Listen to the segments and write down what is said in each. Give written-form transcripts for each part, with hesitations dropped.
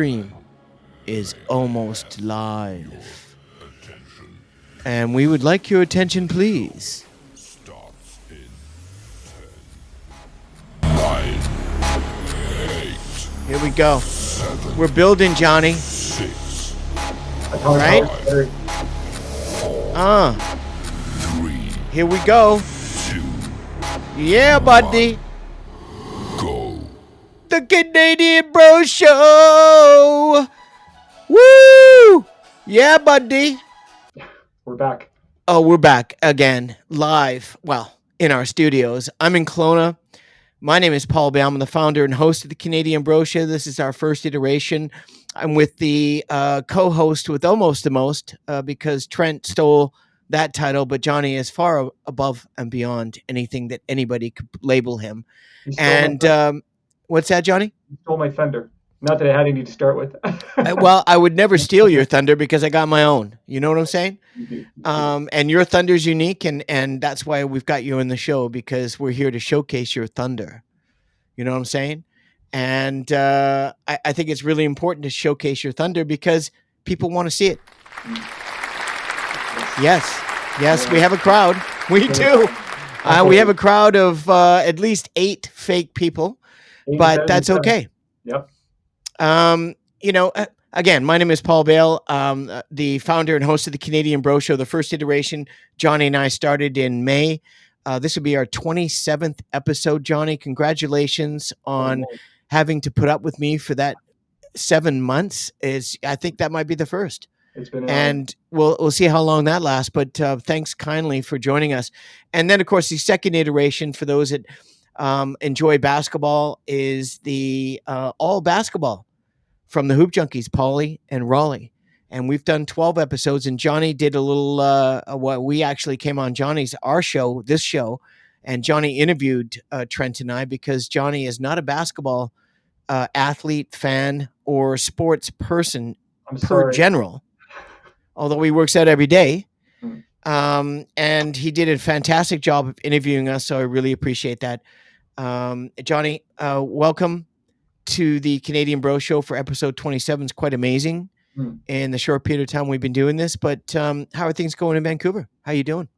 Stream is almost live. And we would like your attention, please. Starts in 9, 8, Here we go. We're building, Johnny. 6, Right? 3, Here we go. 2, Yeah, buddy. go. The Canadian Bro Show. Woo! Yeah, buddy. We're back. Oh, we're back again, live. Well, in our studios. I'm in Kelowna. My name is Pauly. I'm the founder and host of the Canadian Bro Show. This is our first iteration. I'm with the co-host with almost the most because Trent stole that title, but Johnny is far above and beyond anything that anybody could label him. You stole And what's that, Johnny? you stole my thunder. Not that I had any to start with. Well, I would never steal your thunder because I got my own. You know what I'm saying? And your thunder's unique, and that's why we've got you in the show, because we're here to showcase your thunder. You know what I'm saying? And I think it's really important to showcase your thunder because people want to see it. Yes, we have a crowd. We do. We have a crowd of at least 8 fake people, but that's okay. Yep. Again, my name is Pauly Bale, the founder and host of the Canadian Bro Show, the first iteration. Johnny and I started in May. This will be our 27th episode, Johnny. Congratulations on having to put up with me for that 7 months. I think that might be the first. It's been And we'll see how long that lasts. But thanks kindly for joining us. And then, of course, the second iteration for those that enjoy basketball is the all basketball from the Hoop Junkies, Pauly and Raleigh. And we've done 12 episodes, and Johnny did a little, what we actually came on our show, this show, and Johnny interviewed Trent and I because Johnny is not a basketball athlete, fan, or sports person general, although he works out every day. And he did a fantastic job of interviewing us, so I really appreciate that. Johnny, welcome to the Canadian Bro Show for episode 27. It's quite amazing in the short period of time we've been doing this, but how are things going in Vancouver? How you doing?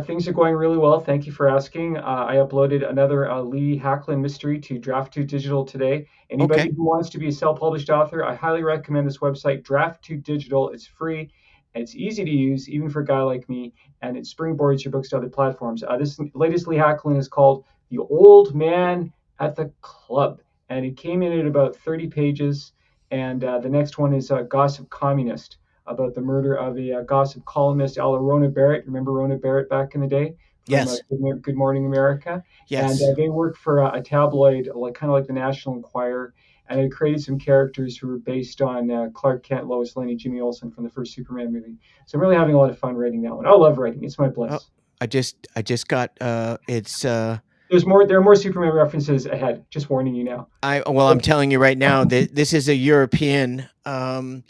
Things are going really well. Thank you for asking. I uploaded another Lee Hacklin mystery to Draft2 Digital today. Anybody who wants to be a self-published author, I highly recommend this website, Draft2 Digital. It's free. It's easy to use, even for a guy like me, and it springboards your books to other platforms. This latest Lee Hacklin is called The Old Man at the Club, and it came in at about 30 pages. And the next one is Gossip Communist, about the murder of a gossip columnist, a la Rona Barrett. Remember Rona Barrett back in the day? Yes. Good Morning America. Yes. And they worked for a tabloid, kind of like the National Enquirer, and it created some characters who were based on Clark Kent, Lois Lane, Jimmy Olsen from the first Superman movie. So I'm really having a lot of fun writing that one. I love writing; it's my bliss. I just got it's. There are more Superman references ahead. Just warning you now. I'm telling you right now that this is a European. And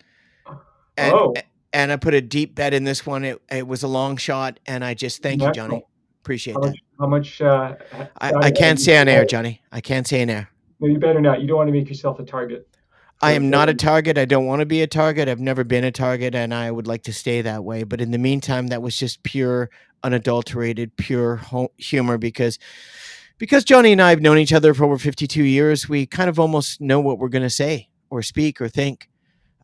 I put a deep bet in this one. It was a long shot, and I just thank you, Johnny. Appreciate that. How much? I can't say on air, Johnny. I can't say on air. No, you better not. You don't want to make yourself a target. I am not a target. I don't want to be a target. I've never been a target, and I would like to stay that way. But in the meantime, that was just pure, unadulterated, pure humor because Johnny and I have known each other for over 52 years. We kind of almost know what we're going to say or speak or think.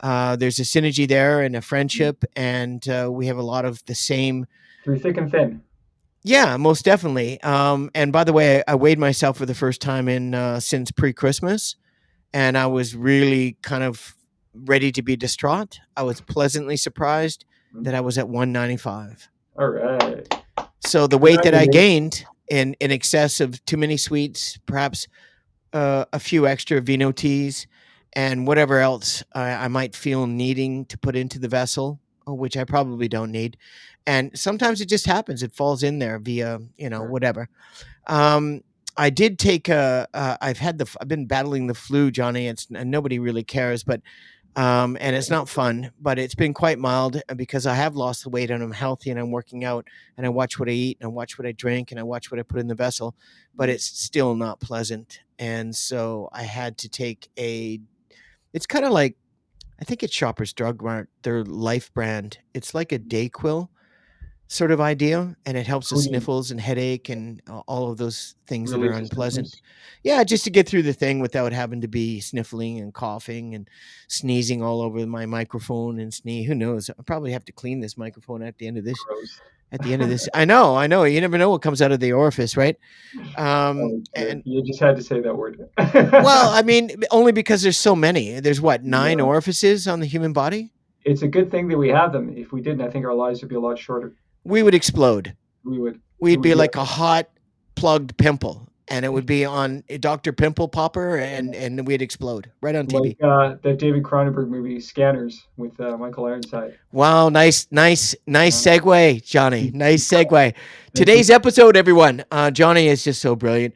There's a synergy there and a friendship, and we have a lot of the same. Through thick and thin. Yeah, most definitely. And by the way, I weighed myself for the first time since pre-Christmas, and I was really kind of ready to be distraught. I was pleasantly surprised that I was at 195. All right. So the weight that I gained in excess of too many sweets, perhaps a few extra vino teas, and whatever else I might feel needing to put into the vessel, which I probably don't need. And sometimes it just happens. It falls in there via, whatever. I did take I've been battling the flu, Johnny. And nobody really cares, but and it's not fun, but it's been quite mild because I have lost the weight and I'm healthy and I'm working out and I watch what I eat and I watch what I drink and I watch what I put in the vessel, but it's still not pleasant. And so I had to take it's kind of like I think it's Shoppers Drug Mart, their Life brand. It's like a Dayquil sort of idea, and it helps with Clean, sniffles and headache and all of those things that are related to unpleasant. symptoms. Yeah, just to get through the thing without having to be sniffling and coughing and sneezing all over my microphone and sneeze. Who knows? I'll probably have to clean this microphone at the end of this. Gross. At the end of this, I know, I know. You never know what comes out of the orifice, right? Oh dear, And you just had to say that word. well, I mean, only because there's so many. There's what, nine Yeah, orifices on the human body? it's a good thing that we have them. If we didn't, I think our lives would be a lot shorter. We would explode. We would. It We'd would be be like a hot plugged pimple, and it would be on Dr. Pimple Popper, and we'd explode right on like TV. that David Cronenberg movie Scanners with Michael Ironside. Wow, nice Uh, segue, Johnny. Nice segue. Thank you. Today's episode, everyone. Johnny is just so brilliant.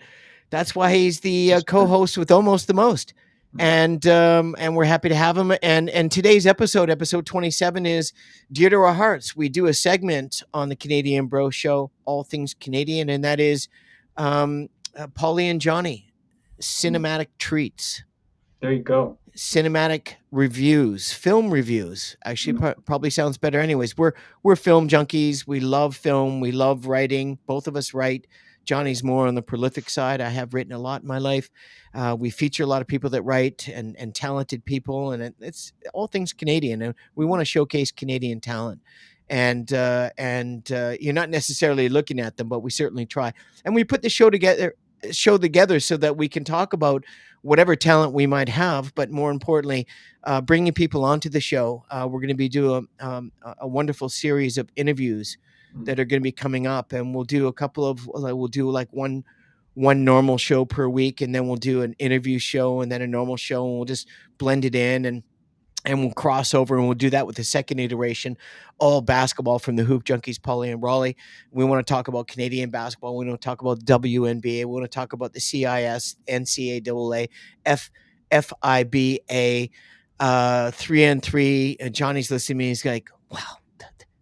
That's why he's the co-host with Almost the Most, and we're happy to have him. And today's episode, episode 27, is dear to our hearts. We do a segment on the Canadian Bro Show, all things Canadian, and that is Pauly and Johnny cinematic treats, There you go. cinematic reviews, film reviews. Actually, probably sounds better. Anyways, we're film junkies. We love film. We love writing. Both of us write. Johnny's more on the prolific side. I have written a lot in my life. We feature a lot of people that write and talented people, and it's all things Canadian. And we want to showcase Canadian talent. And you're not necessarily looking at them, but we certainly try. And we put the show together so that we can talk about whatever talent we might have, but more importantly, bringing people onto the show. We're going to be doing a wonderful series of interviews that are going to be coming up, and we'll do a couple of we'll do like one normal show per week, and then we'll do an interview show and then a normal show, and we'll just blend it in and we'll cross over and we'll do that with the second iteration, all basketball from the Hoop Junkies, Pauly and Raleigh. We want to talk about Canadian basketball. We want to talk about WNBA. We want to talk about the CIS, NCAA, FIBA, 3 and 3. Johnny's listening to me. He's like, wow,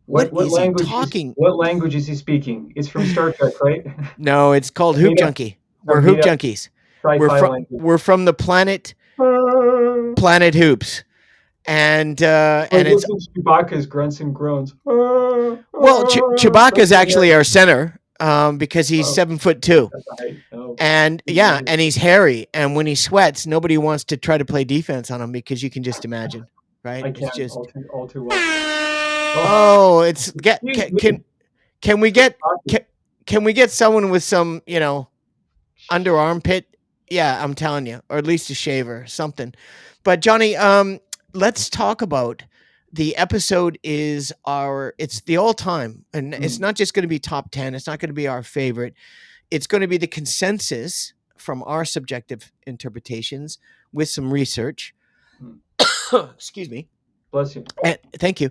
what What is he language is talking? what language is he speaking? It's from Star Trek, right? No, it's called A Hoop made up, Junkie. a We're Hoop made up Junkies. sci-fi language. We're from the planet Hoops. And Like it's listen to Chewbacca's grunts and groans. well, Chewbacca's That's actually our center because he's oh, 7'2", that's the height. Oh, and yeah, and he's hairy. And when he sweats, nobody wants to try to play defense on him because you can just imagine, right? I It's can just all too well. Oh, oh, it's get excuse me. can we get can we get someone with some under armpit? Yeah, I'm telling you, or at least a shaver, something. But Johnny, let's talk about the episode. It's the all time, and it's not just going to be top 10. It's not going to be our favorite. It's going to be the consensus from our subjective interpretations with some research. Excuse me. Bless you. And, thank you.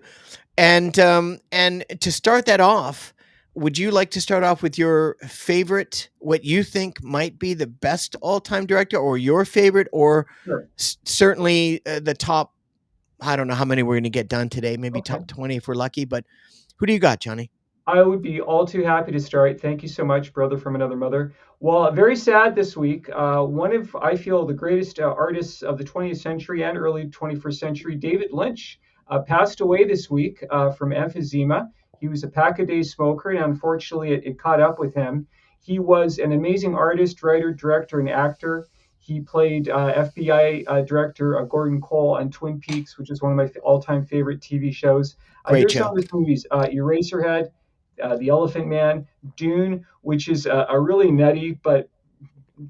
And to start that off, would you like to start off with your favorite, what you think might be the best all-time director, or your favorite, or Sure. certainly the top? I don't know how many we're going to get done today. Maybe Okay. top 20 if we're lucky. But who do you got, Johnny? I would be all too happy to start. Thank you so much, brother from another mother. Well, very sad this week. One of, I feel, the greatest artists of the 20th century and early 21st century, David Lynch, passed away this week from emphysema. He was a pack-a-day smoker, and unfortunately, it caught up with him. He was an amazing artist, writer, director, and actor. He played FBI director Gordon Cole on Twin Peaks, which is one of my all-time favorite TV shows. Great Here's some show. of his movies: Eraserhead, The Elephant Man, Dune, which is a really nutty but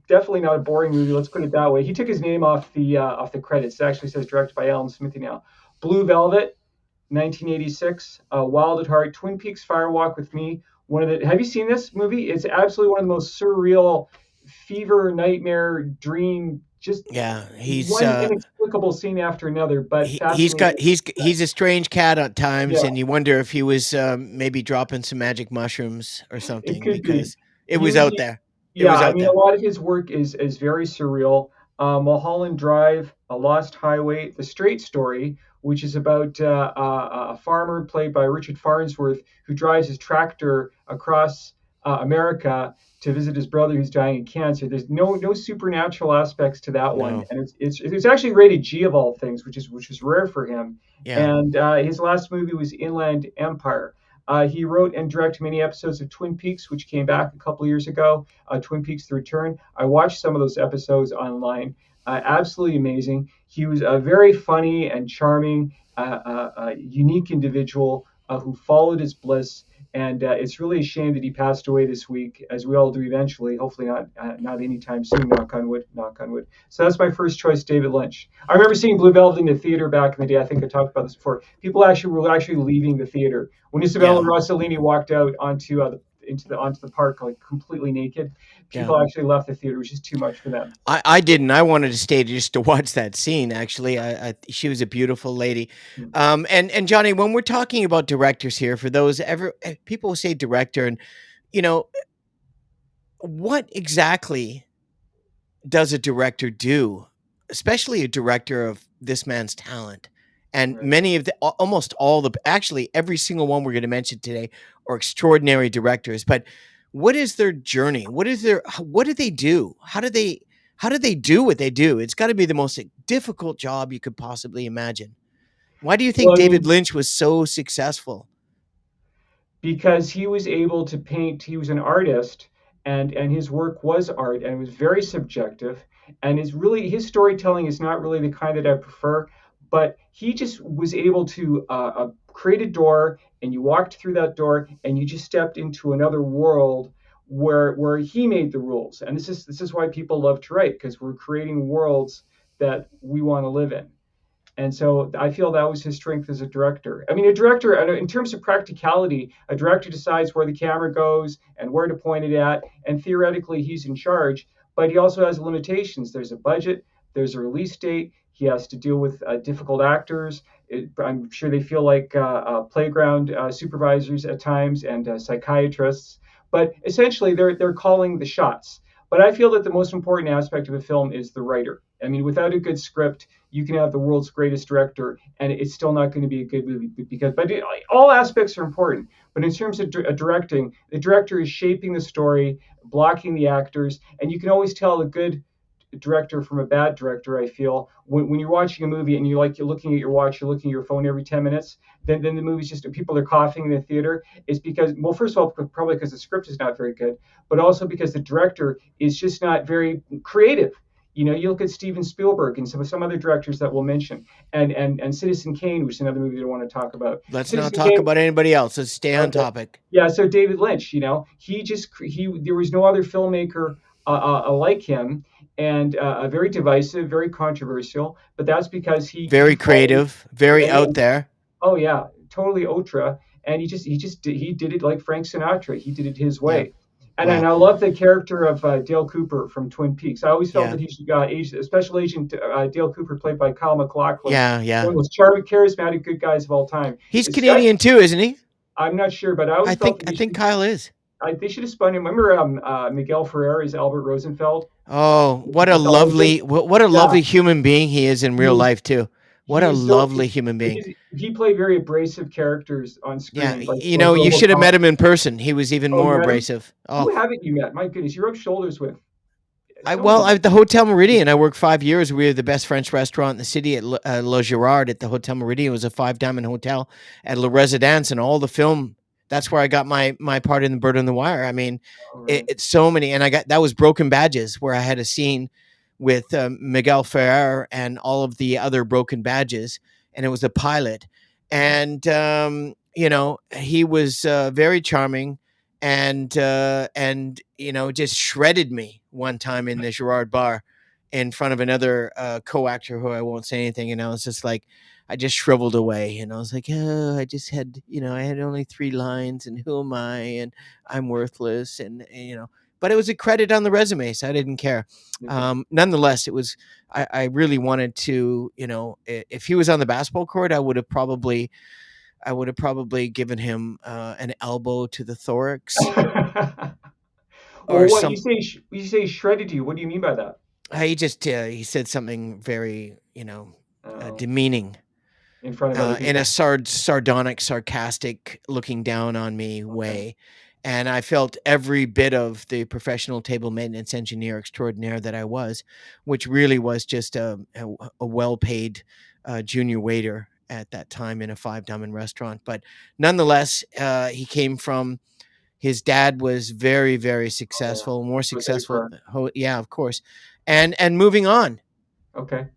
definitely not a boring movie. Let's put it that way. He took his name off the credits. It actually says directed by Alan Smithy now. Blue Velvet, 1986. Wild at Heart, Twin Peaks: Fire Walk with Me. Have you seen this movie? It's absolutely one of the most surreal, fever, nightmare, dream. Just Yeah, he's one inexplicable scene after another, but he's got fascinating. he's a strange cat at times, Yeah, and you wonder if he was maybe dropping some magic mushrooms or it something, could be. because it He was was out there. It Yeah, was I out mean, a there. lot of his work is very surreal. Mulholland Drive, A Lost Highway, The Straight Story, which is about a farmer played by Richard Farnsworth who drives his tractor across America to visit his brother who's dying of cancer. There's no supernatural aspects to that one, No. and it's actually rated G of all things, which is rare for him. Yeah. And his last movie was Inland Empire. He wrote and directed many episodes of Twin Peaks, which came back a couple of years ago. Twin Peaks: The Return. I watched some of those episodes online. Absolutely amazing. He was a very funny and charming, unique individual who followed his bliss. And it's really a shame that he passed away this week, as we all do eventually. Hopefully not anytime soon. Knock on wood. Knock on wood. So that's my first choice, David Lynch. I remember seeing Blue Velvet in the theater back in the day. I think I talked about this before. People actually were actually leaving the theater when Isabella Yeah. Rossellini walked out onto the park like completely naked. Yeah. People actually left the theater, which is too much for them. I didn't. I wanted to stay just to watch that scene. Actually, she was a beautiful lady. And Johnny, when we're talking about directors here, for those ever people say director, and you know what exactly does a director do, especially a director of this man's talent? And Right. many of the almost all the actually every single one we're going to mention today are extraordinary directors. But what is their journey? What do they do? How do they do what they do? It's got to be the most difficult job you could possibly imagine. Why do you think Well, I David mean, Lynch was so successful? because he was able to paint. He was an artist, and his work was art, and it was very subjective. And his storytelling is not really the kind that I prefer, but he just was able to create a door, and you walked through that door, and you just stepped into another world where he made the rules. And this is why people love to write, because we're creating worlds that we want to live in. And so I feel that was his strength as a director. I mean, a director, in terms of practicality, a director decides where the camera goes and where to point it at, and theoretically he's in charge. But he also has limitations. There's a budget, there's a release date. He has to deal with difficult actors. I'm sure they feel like playground supervisors at times and psychiatrists. But essentially, they're calling the shots. But I feel that the most important aspect of a film is the writer. I mean, without a good script, you can have the world's greatest director, and it's still not going to be a good movie because. But all aspects are important. But in terms of directing, the director is shaping the story, blocking the actors, and you can always tell a good director from a bad director. I feel when you're watching a movie and you're looking at your watch, you're looking at your phone every 10 minutes, then the movie's just people are coughing in the theater. It's because, well, first of all, probably because the script is not very good, but also because the director is just not very creative. You look at Steven Spielberg and some other directors that we'll mention, and Citizen Kane, which is another movie that I want to talk about. Let's not Citizen talk Kane. about anybody else. Let's stay on Okay. topic. Yeah. So David Lynch, he there was no other filmmaker like him, and very divisive, very controversial. But that's because he Very followed. creative, very Yeah, out there. oh yeah, totally ultra. And he did it like Frank Sinatra. He did it his Yeah. way. And Wow. I love the character of Dale Cooper from Twin Peaks. I always felt Yeah. that he should got Special Agent Dale Cooper, played by Kyle MacLachlan, Yeah. one Yeah. of the most charming, charismatic, good guys of all time. He's This guy, Canadian too, isn't he? I'm not sure, but I I always felt think that I think Kyle is. they should have spun him. Remember Miguel Ferrer as Albert Rosenfeld, Oh, the what a pathologist? lovely what a Yeah, lovely human being he is in he real was life too. What he a was so lovely human being. he played very abrasive characters on Yeah, screen, like you should have met RoboCop. him in person. He was even Oh, more you met him? abrasive. Who Oh, haven't you met? My goodness, you rubbed shoulders with I so well, many. I the Hotel Meridian. I worked 5 years. We were the best French restaurant in the city at Le Girard at the Hotel Meridian. It was a five-diamond hotel at La Residence, and all the film. That's where I got my part in the Bird on the Wire. I mean, All right. it's so many, and I got that was Broken Badges, where I had a scene with Miguel Ferrer and all of the other Broken Badges, and it was a pilot, and he was very charming and just shredded me one time in the Girard bar in front of another co-actor who I won't say anything, and I was just like, I just shriveled away, and I was like, oh, I had only 3 lines, and who am I, and I'm worthless, and but it was a credit on the resume, so I didn't care. Okay. Nonetheless, it was. I really wanted to, if he was on the basketball court, I would have probably given him an elbow to the thorax Well, or what some. you say shredded you? What do you mean by that? He said something very Oh, demeaning in front of other in a people. sardonic, sarcastic, looking down on me Okay. way. And I felt every bit of the professional table maintenance engineer extraordinaire that I was, which really was just a well paid junior waiter at that time in a Five Diamond restaurant. But nonetheless, he came from his dad was very, very Oh, yeah. successful, more With a big successful. firm. Yeah, of course. And moving on. Okay.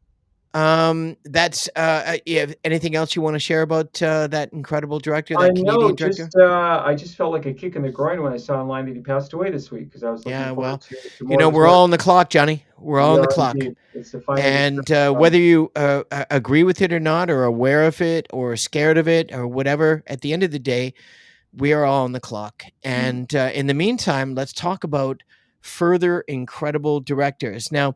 That's yeah. Anything else you want to share about that incredible director, I that know, Canadian director? I just felt like a kick in the groin when I saw online that he passed away this week because I was looking Yeah, forward well, to more of his we're work. all on the clock, Johnny. We're all We on the are clock. indeed. It's the final And discussion whether time. you agree with it or not, or aware of it, or scared of it, or whatever, at the end of the day, we are all on the clock. Mm, And in the meantime, let's talk about further incredible directors. Now,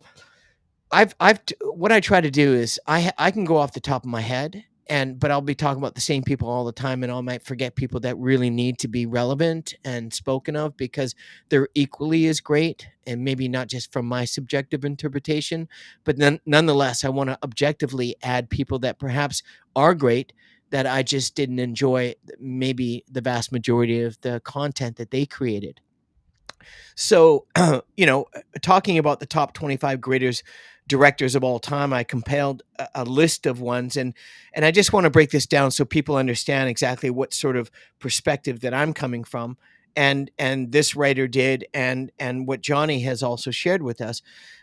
what I try to do is I can go off the top of my head, but I'll be talking about the same people all the time, and I might forget people that really need to be relevant and spoken of because they're equally as great, and maybe not just from my subjective interpretation, but nonetheless, I want to objectively add people that perhaps are great that I just didn't enjoy maybe the vast majority of the content that they created. So, talking about the top 25 greatest directors of all time, I compiled a list of ones, and I just want to break this down so people understand exactly what sort of perspective that I'm coming from, and this writer did, and what Johnny has also shared with us.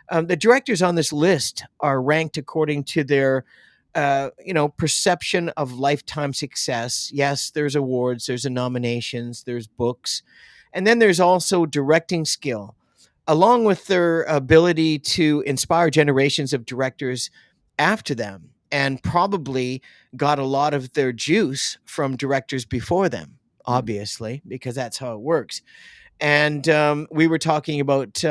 The directors on this list are ranked according to their perception of lifetime success. Yes, there's awards, there's nominations, there's books, and then there's also directing skill, along with their ability to inspire generations of directors after them, and probably got a lot of their juice from directors before them, mm. obviously, because that's how it works. And we were talking about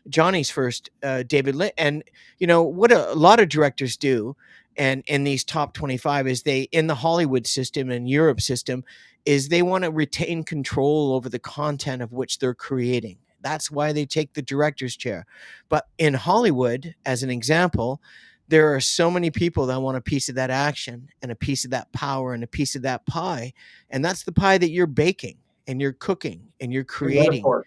Johnny's first, David Lynch, and what a lot of directors do, and in these top 25 is they in the Hollywood system and Europe system is they want to retain control over the content of which they're creating. That's why they take the director's chair. But in Hollywood, as an example, there are so many people that want a piece of that action and a piece of that power and a piece of that pie, and that's the pie that you're baking and you're cooking and you're Good creating metaphor.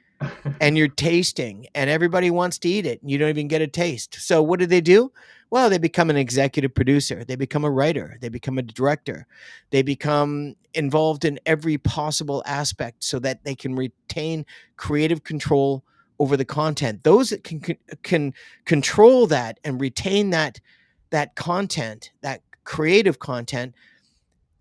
and you're tasting, and everybody wants to eat it and you don't even get a taste. So what do? Well, they become an executive producer, they become a writer, they become a director, they become involved in every possible aspect so that they can retain creative control over the content. Those that can control that and retain that content, that creative content,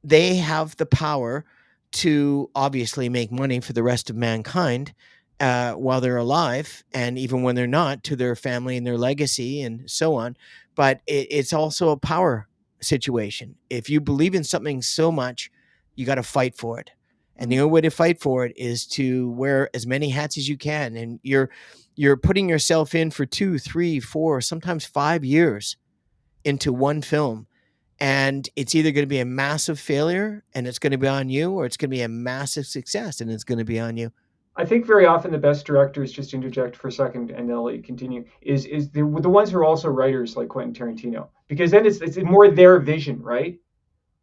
they have the power to obviously make money for the rest of mankind while they're alive, and even when they're not, to their family and their legacy and so on. But it's also a power situation. If you believe in something so much, you got to fight for it. And the Mm. only way to fight for it is to wear as many hats as you can. And you're putting yourself in for 2, 3, 4, sometimes 5 years into one film, and it's either going to be a massive failure and it's going to be on you, or it's going to be a massive success and it's going to be on you. I think very often the best directors, just interject for a second and then I'll let you continue, is the ones who are also writers like Quentin Tarantino. Because then it's more their vision, right?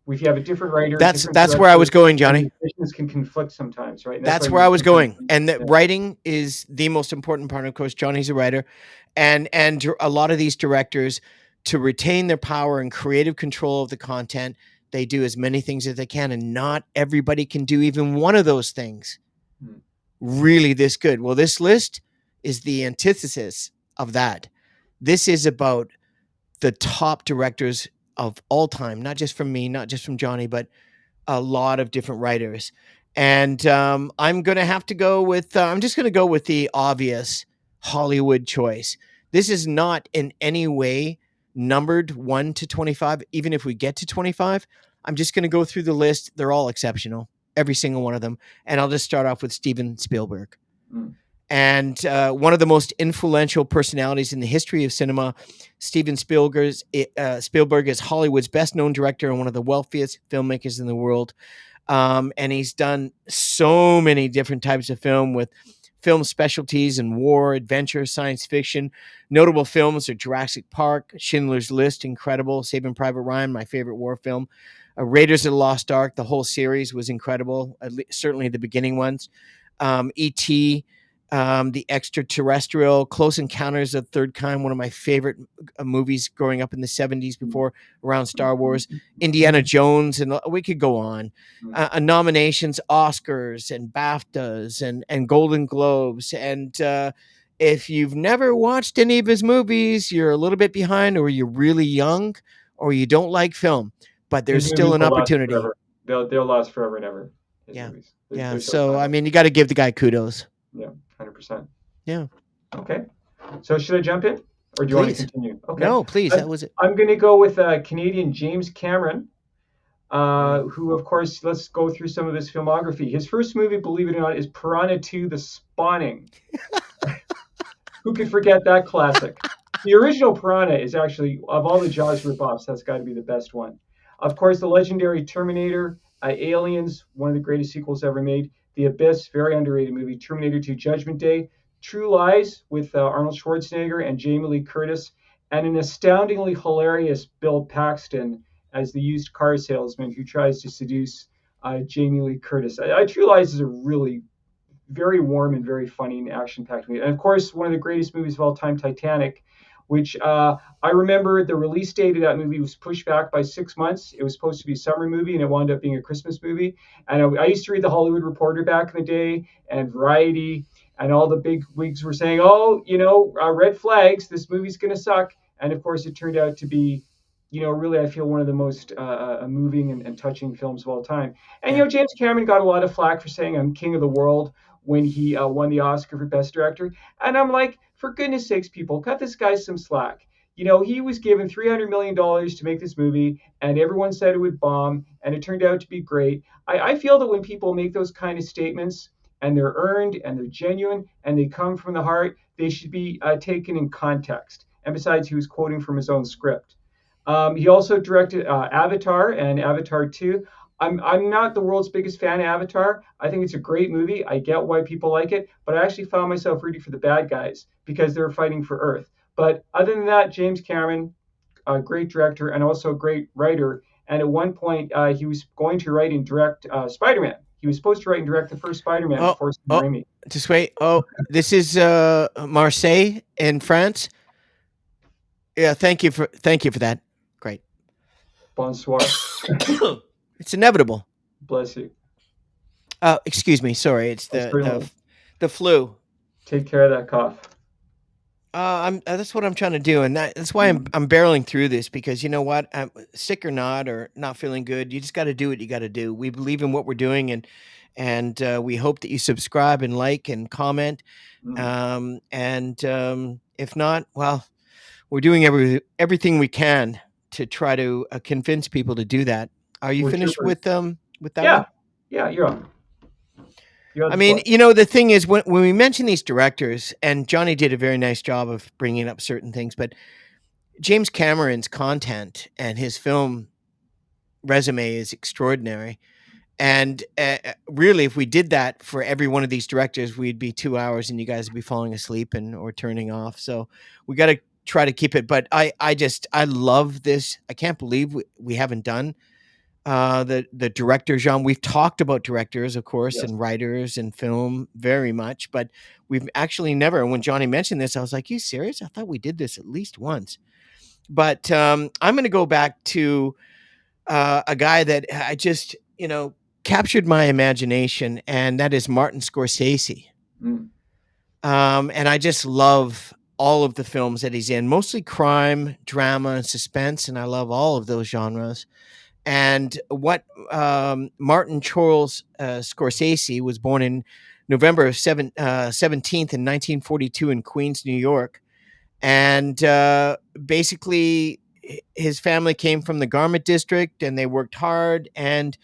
If you have a different writer, different That's where I was director, going, then Johnny. the visions can conflict sometimes, right? And that's why That's you where I was sometimes, going. And that yeah. writing is the most important part. Of course, Johnny's a writer, and a lot of these directors, to retain their power and creative control of the content, they do as many things as they can, and not everybody can do even one of those things Hmm. really this good. Well, this list is the antithesis of that. This is about the top directors of all time, not just from me, not just from Johnny, but a lot of different writers. And I'm going to have to go with, I'm just going to go with the obvious Hollywood choice. This is not in any way numbered 1 to 25. Even if we get to 25, I'm just going to go through the list. They're all exceptional, every single one of them. And I'll just start off with Steven Spielberg. Hmm. And one of the most influential personalities in the history of cinema, Steven Spielberg is Hollywood's best known director and one of the wealthiest filmmakers in the world. And he's done so many different types of film with film specialties in war, adventure, science fiction. Notable films are Jurassic Park, Schindler's List, incredible, Saving Private Ryan, my favorite war film, Raiders of the Lost Ark. The whole series was incredible, certainly the beginning ones. E.T., The Extraterrestrial, Close Encounters of the Third Kind, one of my favorite movies growing up in the 70s before around Star Wars, Indiana Jones, and we could go on. Nominations, Oscars, and BAFTAs, and Golden Globes. And if you've never watched any of his movies, you're a little bit behind, or you're really young, or you don't like film, but there's His still movies an will last opportunity. forever. They'll last forever and ever. His Yeah. movies. Yeah. They're so So, I timeless. mean, you got to give the guy kudos. Yeah, 100%. Yeah. Okay. So should I jump in, or do you want to Please. continue? Okay. No, please. I'm, That was it. I'm going to go with Canadian James Cameron, Mm. who, of course, let's go through some of his filmography. His first movie, believe it or not, is Piranha 2: The Spawning. Who could forget that classic? The original Piranha is actually, of all the Jaws ripoffs, that's got to be the best one. Of course, the legendary Terminator, Aliens, one of the greatest sequels ever made. The Abyss, very underrated movie. Terminator 2: Judgment Day. True Lies with Arnold Schwarzenegger and Jamie Lee Curtis, and an astoundingly hilarious Bill Paxton as the used car salesman who tries to seduce Jamie Lee Curtis. True Lies is a really very warm and very funny and action-packed movie. And of course, one of the greatest movies of all time, Titanic, which I remember the release date of that movie was pushed back by 6 months. It was supposed to be a summer movie, and it wound up being a Christmas movie. And I used to read the Hollywood Reporter back in the day, and Variety, and all the big wigs were saying, "Oh, red flags. This movie's gonna suck." And of course, it turned out to be, really, I feel one of the most moving and touching films of all time. And Yeah. James Cameron got a lot of flack for saying I'm king of the world when he won the Oscar for Best Director. And I'm like, for goodness sakes, people, cut this guy some slack. He was given $300 million to make this movie, and everyone said it would bomb, and it turned out to be great. I feel that when people make those kind of statements, and they're earned, and they're genuine, and they come from the heart, they should be taken in context. And besides, he was quoting from his own script. He also directed Avatar and Avatar 2. I'm not the world's biggest fan of Avatar. I think it's a great movie. I get why people like it, but I actually found myself rooting for the bad guys because they're fighting for Earth. But other than that, James Cameron, a great director and also a great writer. And at one point, he was going to write and direct Spider-Man. He was supposed to write and direct the first Spider-Man Oh, before Sam oh, Raimi. just wait. Oh, this is Marseille in France. Yeah, thank you for that. Great. Bonsoir. It's inevitable. Bless you. Excuse me. Sorry, it's Oh, certainly. the flu. Take care of that cough. I'm that's what I'm trying to do, and that's why I'm barreling through this, because you know what, sick or not, or not feeling good, you just got to do what you got to do. We believe in what we're doing, and we hope that you subscribe and like and comment. Mm. If not, well, we're doing everything we can to try to convince people to do that. Are you We're finished troopers. with that Yeah. one? Yeah, you're on. You're on I the mean, floor. the thing is, when we mention these directors, and Johnny did a very nice job of bringing up certain things, but James Cameron's content and his film resume is extraordinary. And really, if we did that for every one of these directors, we'd be 2 hours, and you guys would be falling asleep or turning off. So we got to try to keep it. But I love this. I can't believe we haven't done the director genre. We've talked about directors, of course, Yes. and writers and film very much, but we've actually never. When Johnny mentioned this, I was like, "You serious? I thought we did this at least once." But I'm going to go back to a guy that I just captured my imagination, and that is Martin Scorsese. Mm. And I just love all of the films that he's in, mostly crime, drama, and suspense, and I love all of those genres. And what Martin Charles Scorsese was born in November 17th in 1942 in Queens, New York. And basically, his family came from the garment district, and they worked hard. And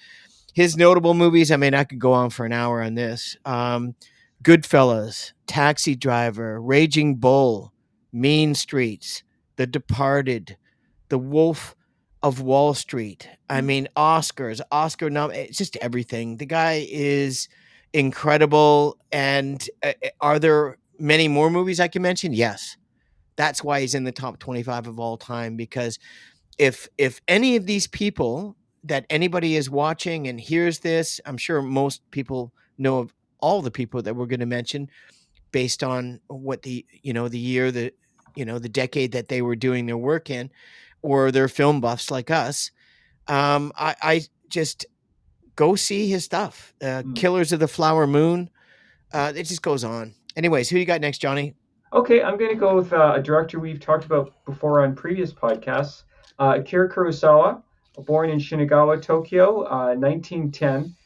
his notable movies, I mean, I could go on for an hour on this. Goodfellas, Taxi Driver, Raging Bull, Mean Streets, The Departed, The Wolf of Wall Street. I Mm. mean, Oscar it's just everything. The guy is incredible. And are there many more movies I can mention? Yes. That's why he's in the top 25 of all time, because if any of these people that anybody is watching and hears this, I'm sure most people know of all the people that we're going to mention based on what the year, the decade that they were doing their work in, or they're film buffs like us. I just go see his stuff. Mm. Killers of the Flower Moon. It just goes on. Anyways, who you got next, Johnny? Okay, I'm going to go with a director we've talked about before on previous podcasts, Akira Kurosawa, born in Shinagawa, Tokyo, 1910.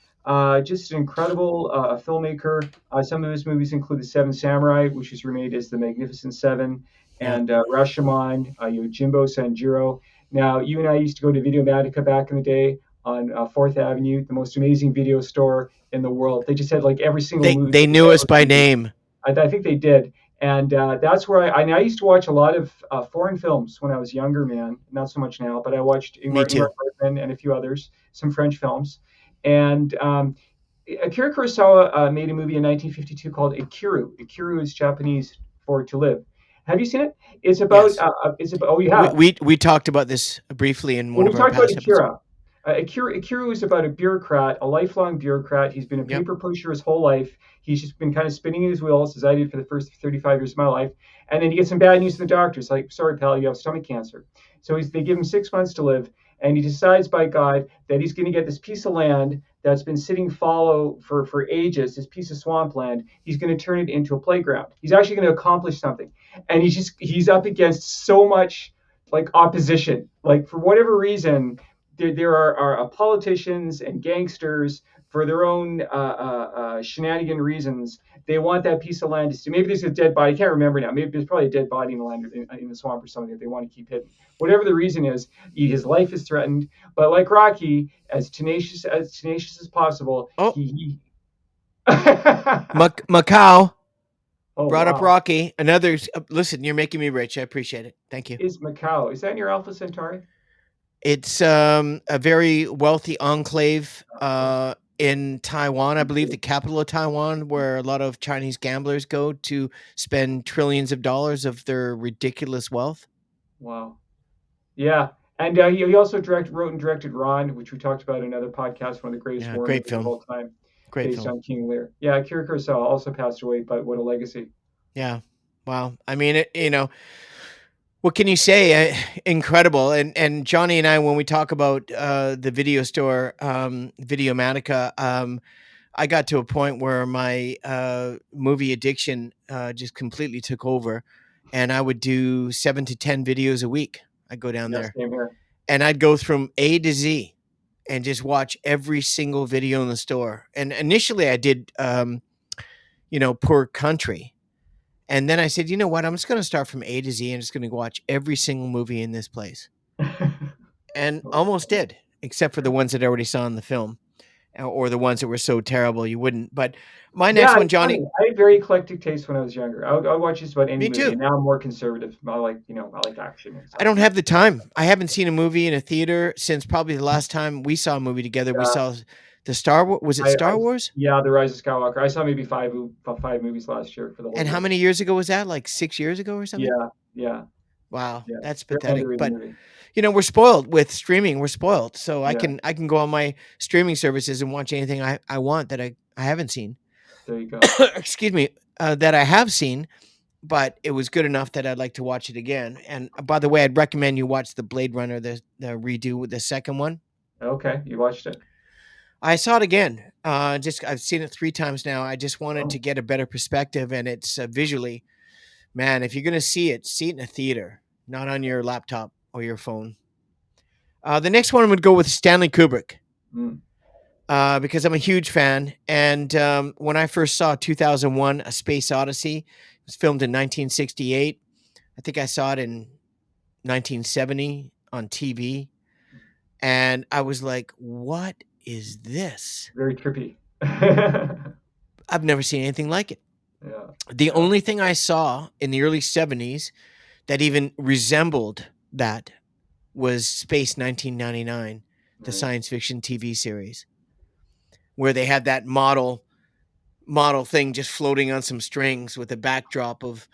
Just an incredible filmmaker. Some of his movies include The Seven Samurai, which was remade as The Magnificent Seven, Yeah. and Rashomon, Yojimbo Sanjuro. Now, you and I used to go to Videomatica back in the day on 4th Avenue, the most amazing video store in the world. They just had like every single movie They you could knew us ever by see. name. I think they did. And that's where I used to watch a lot of foreign films when I was younger, man. Not so much now, but I watched Me Ingmar too. Bergman and a few others, some French films. And Akira Kurosawa made a movie in 1952 called Ikiru. Ikiru is Japanese for to live. Have you seen it? Yes. It's about. Oh, you We, have. we we talked about this briefly in Well, one we of our talked about past episodes. Akira. Akira is about a bureaucrat, a lifelong bureaucrat. He's been a Yep. paper pusher his whole life. He's just been kind of spinning his wheels, as I did for the first 35 years of my life. And then he gets some bad news from the doctors, like, sorry, pal, you have stomach cancer. So they give him 6 months to live. And he decides, by God, that he's going to get this piece of land that's been sitting fallow for ages, this piece of swampland. He's going to turn it into a playground. He's actually going to accomplish something. And he's up against so much like opposition. Like, for whatever reason, there are politicians and gangsters for their own shenanigan reasons. They want that piece of land to see. Maybe there's a dead body. I can't remember now. Maybe there's probably a dead body in the land in the swamp or something that they want to keep hidden. Whatever the reason is, his life is threatened. But like Rocky, as tenacious as possible, Oh, he Macau oh brought up wow, Rocky. Another. Listen, you're making me rich. I appreciate it. Thank you. is Macau? Is that near Alpha Centauri? It's a very wealthy enclave Okay. in Taiwan, I believe the capital of Taiwan, where a lot of Chinese gamblers go to spend trillions of dollars of their ridiculous wealth. Wow. Yeah, and he also wrote and directed Ron, which we talked about in another podcast, one of the greatest Yeah, war great movies of film. all time, Great based film. on King Lear. Yeah, Akira Kurosawa also passed away, but what a legacy. Yeah. Wow. I mean, what can you say? Incredible. And Johnny and I, when we talk about the video store, Videomatica, I got to a point where my movie addiction just completely took over, and I would do 7 to 10 videos a week. I'd go down Yeah, there, same here. and I'd go from A to Z, and just watch every single video in the store. And initially, I did, per country, and then I said, you know what? I'm just going to start from A to Z, and just going to watch every single movie in this place, and almost did, except for the ones that I already saw in the film, or the ones that were so terrible you wouldn't. But my next Yeah, one, it's funny. Johnny. I had very eclectic taste when I was younger. I would watch just about any Me movie, too. and now I'm more conservative. I like action and I stuff. don't have the time. I haven't seen a movie in a theater since probably the last time we saw a movie together. We Yeah, saw the Star Wars. Was it I Star Wars? yeah, The Rise of Skywalker. I saw maybe five movies last year for the whole And how year. many years ago was that? Like 6 years ago or something? Yeah, yeah, Wow, yeah. that's Very pathetic. underrated But movie. we're spoiled with streaming. We're spoiled, so I Yeah, can I can go on my streaming services and watch anything I want that I haven't seen. there you go. Excuse me, that I have seen, but it was good enough that I'd like to watch it again. And by the way, I'd recommend you watch the Blade Runner, the redo, the second one. Okay, you watched it. I saw it again. Just I've seen it 3 times now. I just wanted to Oh, get a better perspective, and it's visually, man. If you're gonna see it in a theater, not on your laptop or your phone. The next one would go with Stanley Kubrick, mm, because I'm a huge fan. And when I first saw 2001: A Space Odyssey, it was filmed in 1968. I think I saw it in 1970 on TV, and I was like, "What is this? very trippy. Yeah, I've never seen anything like it." The yeah, only thing I saw in the early 70s that even resembled that was Space 1999, the right. science fiction TV series, where they had that model thing just floating on some strings with a backdrop of,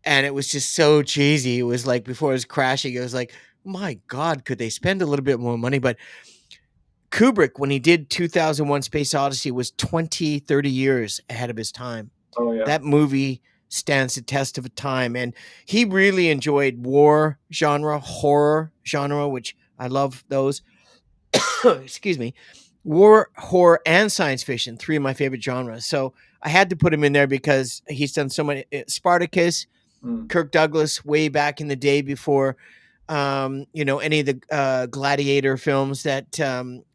and it was just so cheesy. It was like before it was crashing, it was like, my God, could they spend a little bit more money? But Kubrick, when he did 2001 Space Odyssey, was 20, 30 years ahead of his time. Oh yeah. That movie stands the test of time. And he really enjoyed war genre, horror genre, which I love those. Excuse me. War, horror, and science fiction, three of my favorite genres. So I had to put him in there because he's done so many. Spartacus, Mm, Kirk Douglas, way back in the day before any of the gladiator films that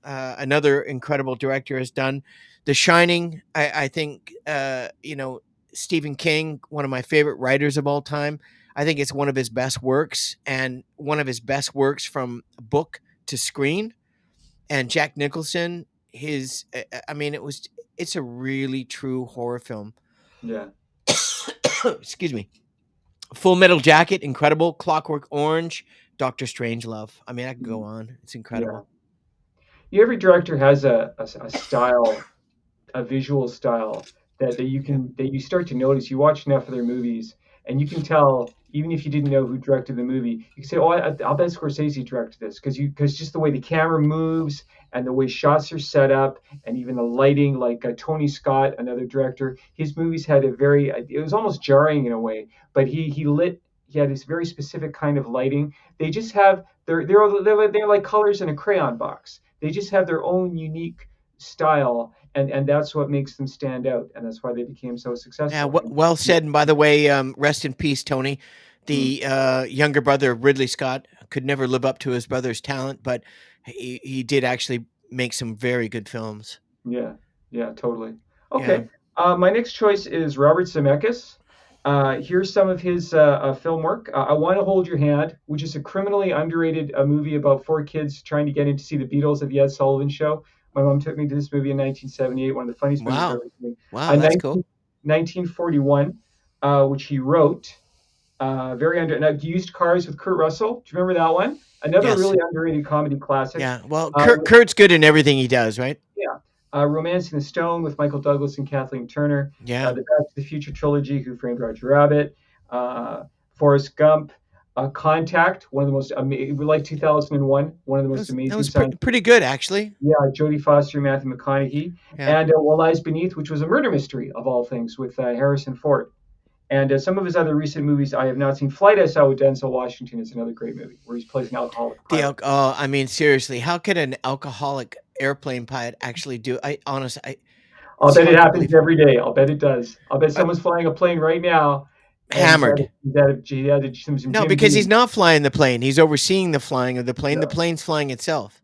another incredible director has done. The Shining, I think, Stephen King, one of my favorite writers of all time. I think it's one of his best works, and one of his best works from book to screen. And Jack Nicholson, I mean, it's a really true horror film. yeah. Excuse me. Full Metal Jacket, incredible. Clockwork Orange, Doctor Strangelove. I mean, I could go Mm, on. It's yeah. incredible. Every director has a style, a visual style that you Yeah. can that you start to notice. You watch enough of their movies, and you can tell even if you didn't know who directed the movie, you can say, "Oh, I'll bet Scorsese directed this," because just the way the camera moves and the way shots are set up, and even the lighting. Like Tony Scott, another director, his movies had a very it was almost jarring in a way, but he had this very specific kind of lighting. They just have they're like colors in a crayon box. They just have their own unique style, and that's what makes them stand out, and that's why they became so Yeah, successful. well said. And by the way, rest in peace, Tony. Mm, The younger brother of Ridley Scott could never live up to his brother's talent, but he did actually make some very good films. yeah, yeah, totally. Yeah. Okay, my next choice is Robert Zemeckis. Here's some of his film work. I Want to Hold Your Hand, which is a criminally underrated movie about four kids trying to get in to see the Beatles at the Ed Sullivan Show. My mom took me to this movie in 1978, one of the funniest movies I've Wow. ever seen. Wow, that's cool. 1941, which he wrote. Very under. Now, Used Cars with Kurt Russell. Do you remember that one? Another Yes. really underrated comedy classic. Yeah. Well, Uh, Kurt's good in everything he does, right? yeah. Romancing the Stone with Michael Douglas and Kathleen Turner. Yeah. The Back to the Future trilogy, Who Framed Roger Rabbit. Uh, Forrest Gump. Contact, one of the most like 2001, one of the most That amazing was science. pretty good, actually. Yeah, Jodie Foster, Matthew McConaughey, Yeah. and What Lies Beneath, which was a murder mystery of all things with Harrison Ford. And some of his other recent movies I have not seen. Flight I Saw with Denzel Washington is another great movie where he plays an alcoholic pilot. Oh, I mean, seriously, how could an alcoholic airplane pilot actually do? I'll It's bet it hard to happens believe. every day. I'll bet it does. I'll bet Uh, someone's flying a plane right now, and Hammered. he had some No, Jim because he's Beam. not flying the plane. He's overseeing the flying of the plane. The Yeah, plane's flying itself.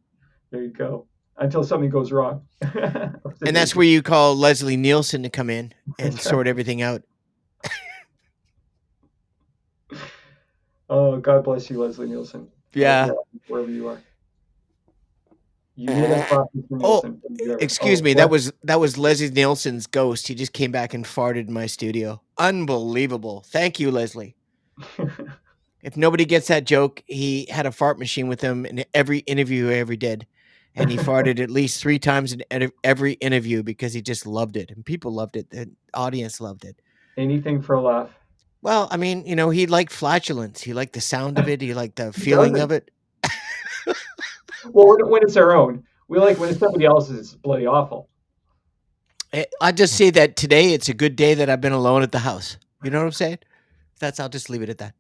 there you go. Until something goes wrong. And that's where you call Leslie Nielsen to come in and That's right. sort everything out. Oh, God bless you, Leslie Nielsen, Yeah. wherever you are. You hear that clap, Mr. Oh, Nielsen? Don't you ever? excuse Oh, me. what? That was Leslie Nielsen's ghost. He just came back and farted in my studio. Unbelievable. Thank you, Leslie. If nobody gets that joke, he had a fart machine with him in every interview he ever did. And he farted at least 3 times in every interview because he just loved it. And people loved it. The audience loved it. Anything for a laugh. Well, I mean, he liked flatulence. He liked the sound of it. He liked the Who feeling of doesn't? it. Well, when it's our own, we like when it's somebody else's. It's bloody awful. I just say that today it's a good day that I've been alone at the house. You know what I'm saying? I'll just leave it at that.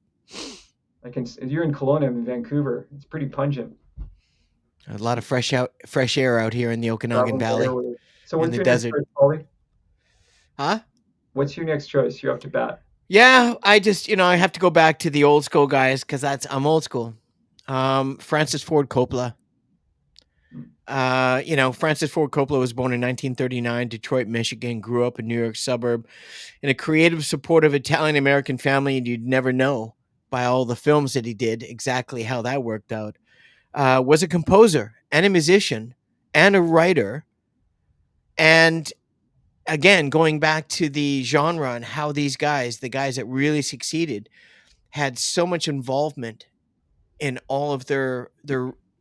You're in Kelowna, I'm in Vancouver. It's pretty pungent. A lot of fresh air out here in the Okanagan Traveling by Valley airways. So in what's the your next desert. choice, Pauly? Huh? What's your next choice? You're up to bat. Yeah, I just I have to go back to the old school guys because I'm old school. Francis Ford Coppola. Hmm. Francis Ford Coppola was born in 1939, Detroit, Michigan. Grew up in New York suburb in a creative, supportive Italian American family, and you'd never know by all the films that he did exactly how that worked out. Was a composer and a musician and a writer, and again, going back to the genre and how these guys, the guys that really succeeded, had so much involvement in all of their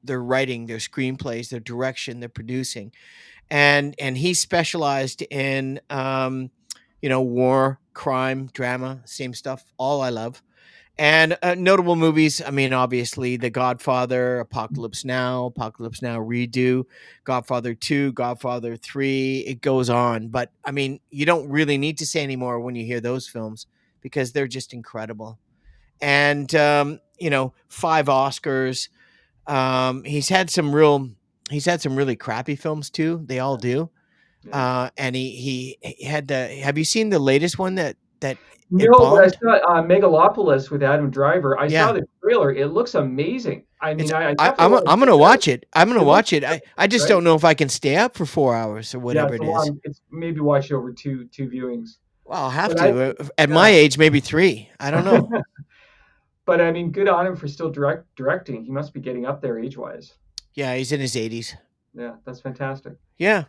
writing, their screenplays, their direction, their producing, and he specialized in war, crime, drama, same stuff, all I love, And notable movies, I mean, obviously, The Godfather, Apocalypse Now Redo, Godfather 2, Godfather 3, it goes on. But I mean, you don't really need to say anymore when you hear those films because they're just incredible. And, five Oscars. He's had some really crappy films too. They all do. Yeah. And he had have you seen the latest one that it No, but I bombed? saw Megalopolis with Adam Driver. I saw Yeah. the trailer. It looks amazing. I It's mean, I I, definitely want to I'm check gonna it out. watch it. I'm gonna It looks watch it. I just right. don't know if I can stay up for 4 hours or Yeah, whatever it's it a is. long. It's maybe watch it over two viewings. Well, I'll have But I to. At my yeah. age, maybe three. I don't know. But I mean, good on him for still directing. He must be getting up there age wise. Yeah, he's in his 80s. Yeah, that's fantastic. Yeah,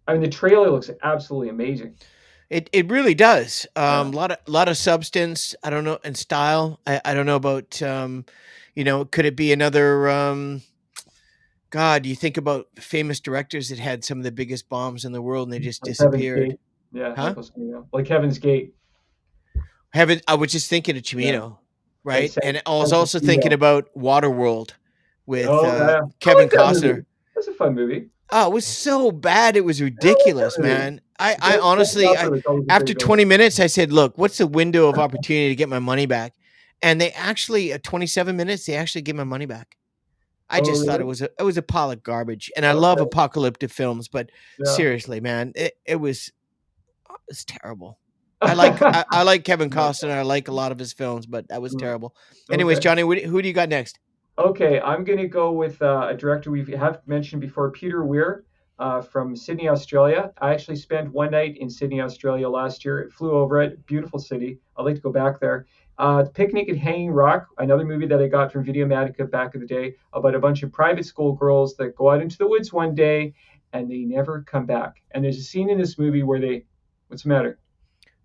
I mean, the trailer looks absolutely amazing. it really does. Yeah. Lot of substance. I don't know, and style. I don't know about could it be another God, you think about famous directors that had some of the biggest bombs in the world and they just Like Heaven's disappeared. Gate. Yeah, Huh? Michael Cimino. Like Heaven's Gate. Heaven, I was just thinking of Yeah. Chimino, Like right? San, And I was San also thinking Francisco. about Waterworld with Oh yeah, I Kevin like that Costner. movie. That's a fun movie. Oh, it was so bad. It was I like that ridiculous, movie. man. I Frank honestly, Capra was always a after great villain. 20 minutes, I said, look, what's the window of opportunity to get my money back? And they actually, at 27 minutes, they actually gave my money back. I Oh just thought really? it was a pile of garbage. And I love Okay. apocalyptic films, but Yeah. seriously, man, it's terrible. I like Kevin Yeah. Costner. I like a lot of his films, but that was Mm, terrible. Anyways, okay. Johnny, who do you got next? Okay, I'm going to go with a director we have mentioned before, Peter Weir from Sydney, Australia. I actually spent one night in Sydney, Australia last year. Flew over it, beautiful city. I'd like to go back there. Picnic at Hanging Rock, another movie that I got from Videomatica back in the day about a bunch of private school girls that go out into the woods one day and they never come back. And there's a scene in this movie where what's the matter?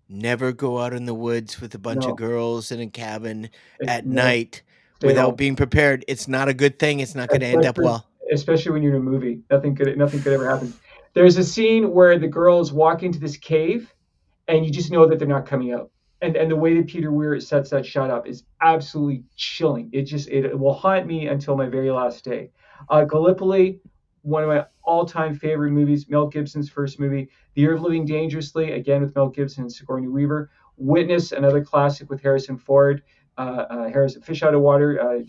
Never go out in the woods with a bunch of No, girls in a cabin at no, night stay without home. being prepared. It's not a good thing. It's not going to end up especially well. especially when you're in a movie. Nothing could ever happen. There's a scene where the girls walk into this cave and you just know that they're not coming out. And the way that Peter Weir sets that shot up is absolutely chilling. It will haunt me until my very last day. Gallipoli, one of my all-time favorite movies, Mel Gibson's first movie. The Year of Living Dangerously, again with Mel Gibson and Sigourney Weaver. Witness, another classic with Harrison Ford. Harrison Fish Out of Water.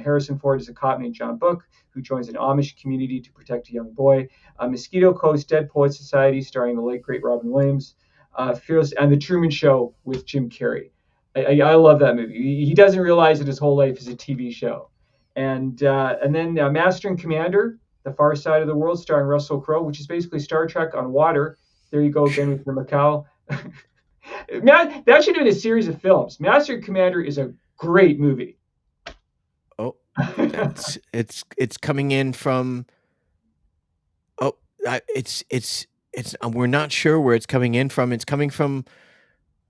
Harrison Ford is a cop named John Book who joins an Amish community to protect a young boy. Mosquito Coast, Dead Poets Society, starring the late great Robin Williams. Fearless, and The Truman Show with Jim Carrey. I love that movie. He doesn't realize that his whole life is a TV show. And then Master and Commander, The Far Side of the World, starring Russell Crowe, which is basically Star Trek on water. There you go again with the Macau. Man, that should have been a series of films. Master and Commander is a great movie. Oh, it's coming in from. Oh, it's. We're not sure where it's coming in from. It's coming from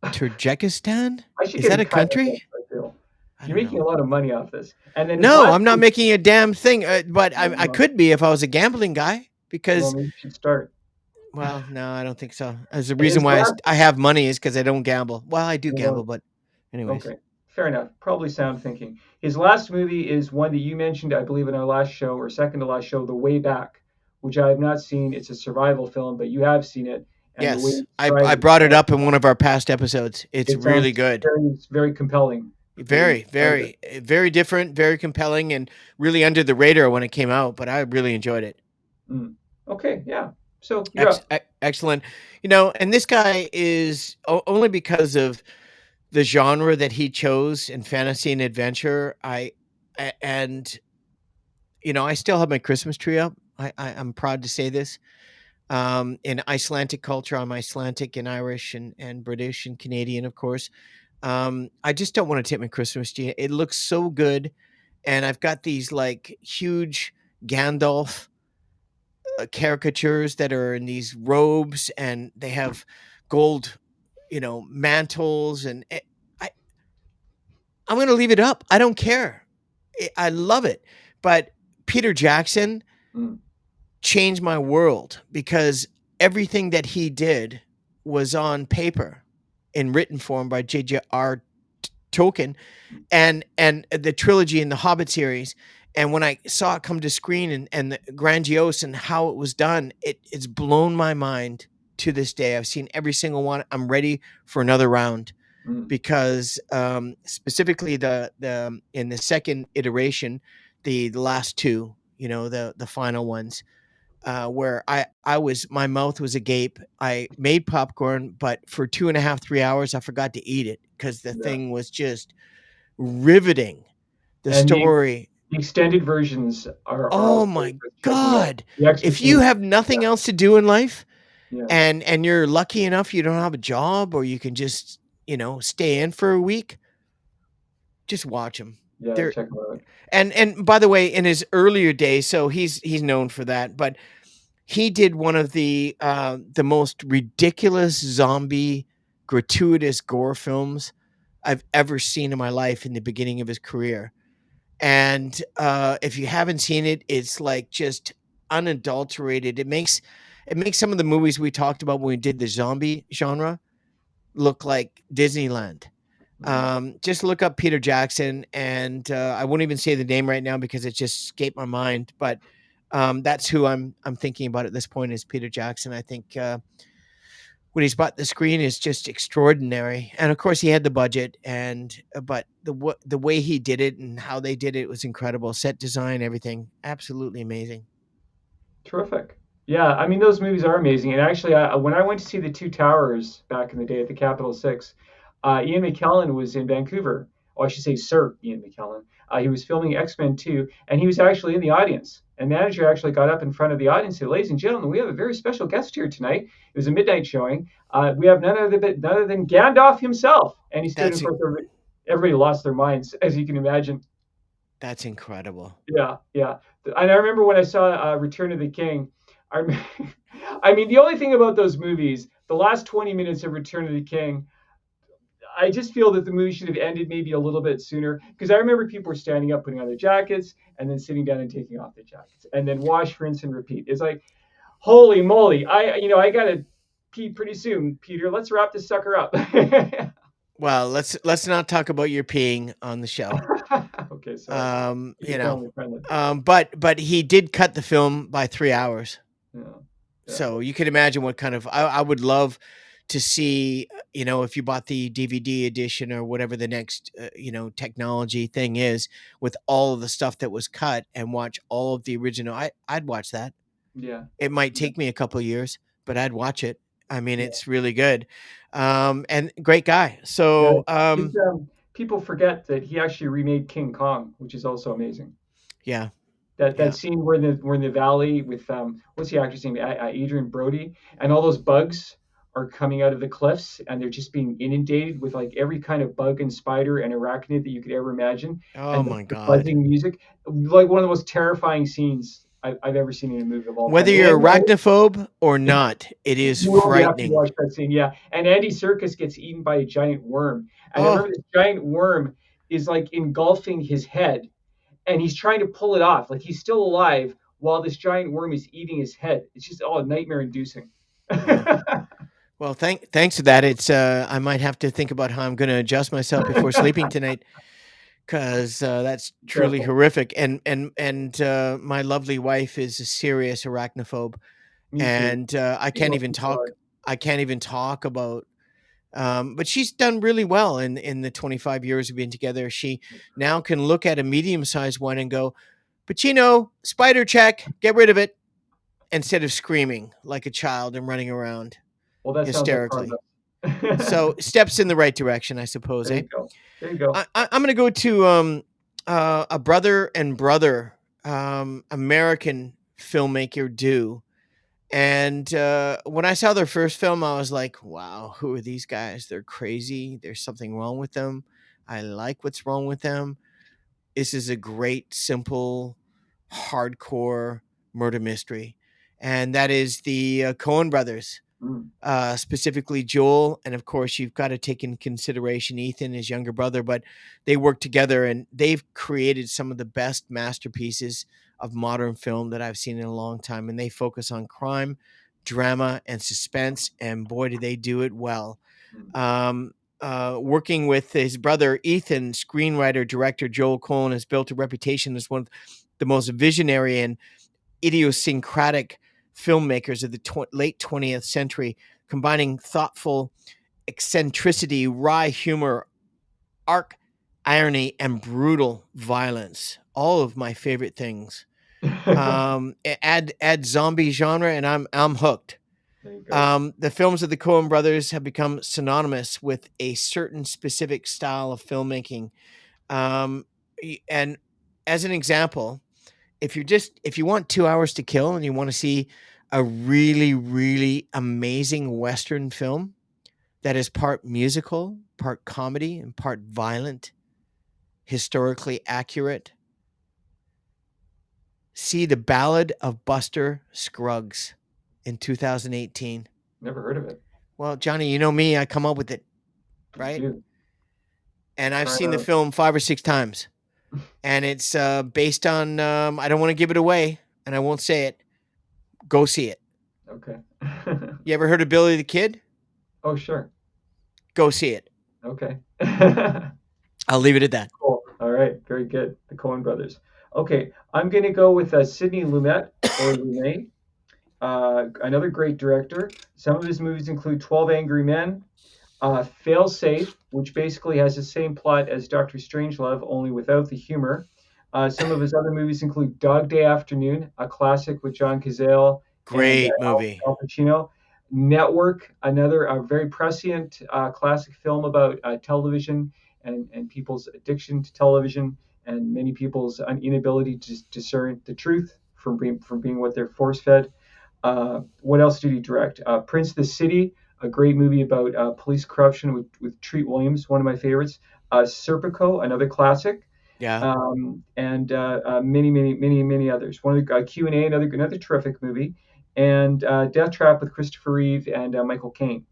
Turkmenistan. I should Is get that a a cut of country? this, I feel. I You're don't making know. a lot of money off this. And then his No, last I'm not movie, making a damn thing. But I well, could be if I was a gambling guy well, because. maybe you should start. Well, no, I don't think so. As the reason His why last, I have money is because I don't gamble. Well, I do gamble, well, but anyways. okay, fair enough. Probably sound thinking. His last movie is one that you mentioned, I believe, in our last show or second to last show, The Way Back, which I have not seen. It's a survival film, but you have seen it, and the way Yes, you I described brought it up in one of our past episodes. It's it really sounds good. very, very compelling. The way you Very, described it. very, very different, very compelling, and really under the radar when it came out. But I really enjoyed it. Mm. Okay, yeah. So you're up. Excellent. And this guy is only because of the genre that he chose in fantasy and adventure. And I still have my Christmas tree up. I'm proud to say this. In Icelandic culture, I'm Icelandic and Irish and British and Canadian, of course. I just don't want to take my Christmas tree. It looks so good, and I've got these like huge Gandalf caricatures that are in these robes, and they have gold, mantles, and I I'm gonna leave it up. I don't care. I love it, but Peter Jackson Mm. changed my world because everything that he did was on paper in written form by J.J.R. Tolkien, and the trilogy in the Hobbit series. And when I saw it come to screen and the grandiose and how it was done, it's blown my mind to this day. I've seen every single one. I'm ready for another round Mm, because specifically the in the second iteration, the last two, the final ones, where I was my mouth was agape. I made popcorn, but for 2.5 3 hours I forgot to eat it because the yeah. thing was just riveting. The And story. the extended versions are Oh also my worth checking out. god. The extra If you scenes. have nothing else to do in life Yeah, and you're lucky enough you don't have a job or you can just, stay in for a week, just watch them. yeah, They're check them out. and by the way, in his earlier days, so he's known for that, but he did one of the most ridiculous zombie gratuitous gore films I've ever seen in my life in the beginning of his career. And if you haven't seen it, it's like just unadulterated. It makes some of the movies we talked about when we did the zombie genre look like Disneyland. Mm. Just look up Peter Jackson, and I won't even say the name right now because it just escaped my mind. But that's who I'm thinking about at this point is Peter Jackson. I think what he's bought the screen is just extraordinary, and of course he had the budget, and but the way he did it and how they did it was incredible. Set design, everything, absolutely amazing. Terrific. Yeah, I mean those movies are amazing. And actually, when I went to see the Two Towers back in the day at the Capitol Six, Ian McKellen was in Vancouver. Oh, I should say Sir Ian McKellen. He was filming X-Men 2, and he was actually in the audience. And manager actually got up in front of the audience and said, "Ladies and gentlemen, we have a very special guest here tonight. It was a midnight showing. We have none other than Gandalf himself." And he stood in That's front of everybody. Everybody lost their minds, as you can imagine. that's incredible. Yeah, yeah. And I remember when I saw Return of the King. I, rem- I mean, the only thing about those movies, the last 20 minutes of Return of the King, I just feel that the movie should have ended maybe a little bit sooner because I remember people were standing up, putting on their jackets, and then sitting down and taking off their jackets, and then wash, rinse, and repeat. It's like, holy moly! I gotta pee pretty soon, Peter. Let's wrap this sucker up. Well, let's not talk about your peeing on the show. Okay, sorry. Um, Keep you it know, family friendly. but he did cut the film by 3 hours. Yeah, yeah, So you can imagine what kind of I would love to see, if you bought the DVD edition or whatever the next, technology thing is with all of the stuff that was cut and watch all of the original. I'd watch that. yeah, It might yeah, take me a couple of years, but I'd watch it. I mean, yeah. it's really good. And great guy. Yeah, So, people forget that he actually remade King Kong, which is also amazing. yeah, That yeah. scene where we're in the valley with what's the actor's name, Adrian Brody, and all those bugs are coming out of the cliffs, and they're just being inundated with like every kind of bug and spider and arachnid that you could ever imagine, Oh and my the God. buzzing music, like one of the most terrifying scenes I've ever seen in a movie of all Whether time. And you're arachnophobe or not, it is you have to frightening. watch that scene, yeah. And Andy Serkis gets eaten by a giant worm, and I remember Oh, this giant worm is like engulfing his head, and he's trying to pull it off, like he's still alive while this giant worm is eating his head. It's just all nightmare inducing. yeah. Well, thanks for that. It's I might have to think about how I'm going to adjust myself before sleeping tonight because that's truly Careful. horrific. And my lovely wife is a serious arachnophobe, Me too. and I I think can't most even people talk. are. I can't even talk about. But she's done really well in the 25 years we've been together. She now can look at a medium sized one and go, Pacino, spider check, get rid of it, instead of screaming like a child and running around Well, that sounds like hysterically. progress. So steps in the right direction, I suppose. There Eh? you go. There you go. I'm going to go to a brother and brother American filmmaker do. And when I saw their first film, I was like, wow, who are these guys? They're crazy. There's something wrong with them. I like what's wrong with them. This is a great, simple, hardcore murder mystery. And that is the Coen brothers, Mm, specifically Joel, and of course you've got to take in consideration Ethan, his younger brother. But they work together, and they've created some of the best masterpieces of modern film that I've seen in a long time. And they focus on crime, drama, and suspense, and boy, do they do it well. mm. Um, working with his brother Ethan, screenwriter director Joel Coen has built a reputation as one of the most visionary and idiosyncratic filmmakers of the late 20th century, combining thoughtful eccentricity, wry humor, arc irony, and brutal violence. All of my favorite things. Add zombie genre, and I'm hooked. There you go. The films of the Coen brothers have become synonymous with a certain specific style of filmmaking. Um, and as an example, if you want 2 hours to kill and you want to see a really amazing Western film that is part musical, part comedy, and part violent, historically accurate, see The Ballad of Buster Scruggs in 2018. Never heard of it. Well, Johnny, you know me, I come up with it, You right? do. And I've Try it seen the out. film 5 or 6 times. And it's based on, I don't want to give it away, and I won't say it. Go see it. Okay. You ever heard of Billy the Kid? Oh, sure. Go see it. Okay. I'll leave it at that. Cool. All right. Very good. The Coen brothers. Okay. I'm going to go with Sidney Lumet or Lumet, another great director. Some of his movies include 12 Angry Men, Failsafe, which basically has the same plot as Doctor Strangelove, only without the humor. Some of his other movies include Dog Day Afternoon, a classic with John Cazale and Great movie. Al Pacino. Network, another very prescient classic film about television and people's addiction to television and many people's inability to discern the truth from being what they're force fed. What else did he direct? Prince of the City, a great movie about police corruption with Treat Williams, one of my favorites. Serpico, another classic, Yeah. and many others. One of the Q&A, another terrific movie, and Death Trap with Christopher Reeve and Michael Caine,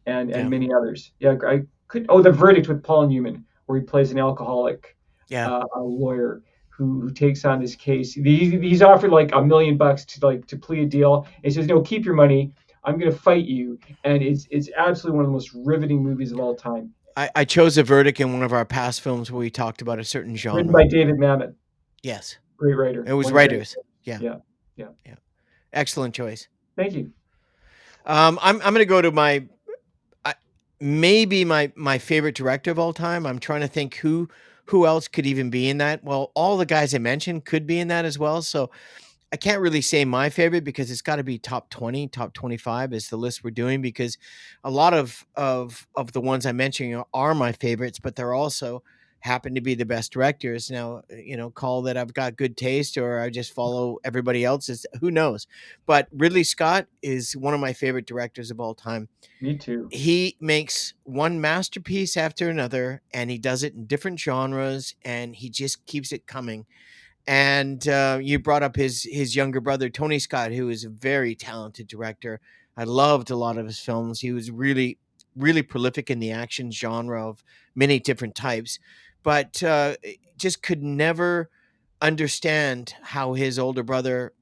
and Yeah. many others. Yeah, I could. Oh, The Verdict with Paul Newman, where he plays an alcoholic, Yeah. a lawyer who takes on this case. He's offered like $1 million to plea a deal. And he says, "No, keep your money. I'm going to fight you." And it's absolutely one of the most riveting movies of all time. I chose a verdict in one of our past films where we talked about a certain Written genre. by David Mamet, Yes. great writer. It was One of the great. writers. Yeah. Yeah, yeah. Yeah. Excellent choice. Thank you. I'm going to go to maybe my favorite director of all time. I'm trying to think who else could even be in that. Well, all the guys I mentioned could be in that as well. So I can't really say my favorite because it's got to be top 20, top 25 is the list we're doing, because a lot of the ones I'm mentioning are my favorites, but they're also happen to be the best directors. Now, call that I've got good taste or I just follow everybody else's, who knows. But Ridley Scott is one of my favorite directors of all time. Me too. He makes one masterpiece after another, and he does it in different genres, and he just keeps it coming. And you brought up his younger brother Tony Scott, who is a very talented director. I loved a lot of his films. He was really prolific in the action genre of many different types, but just could never understand how his older brother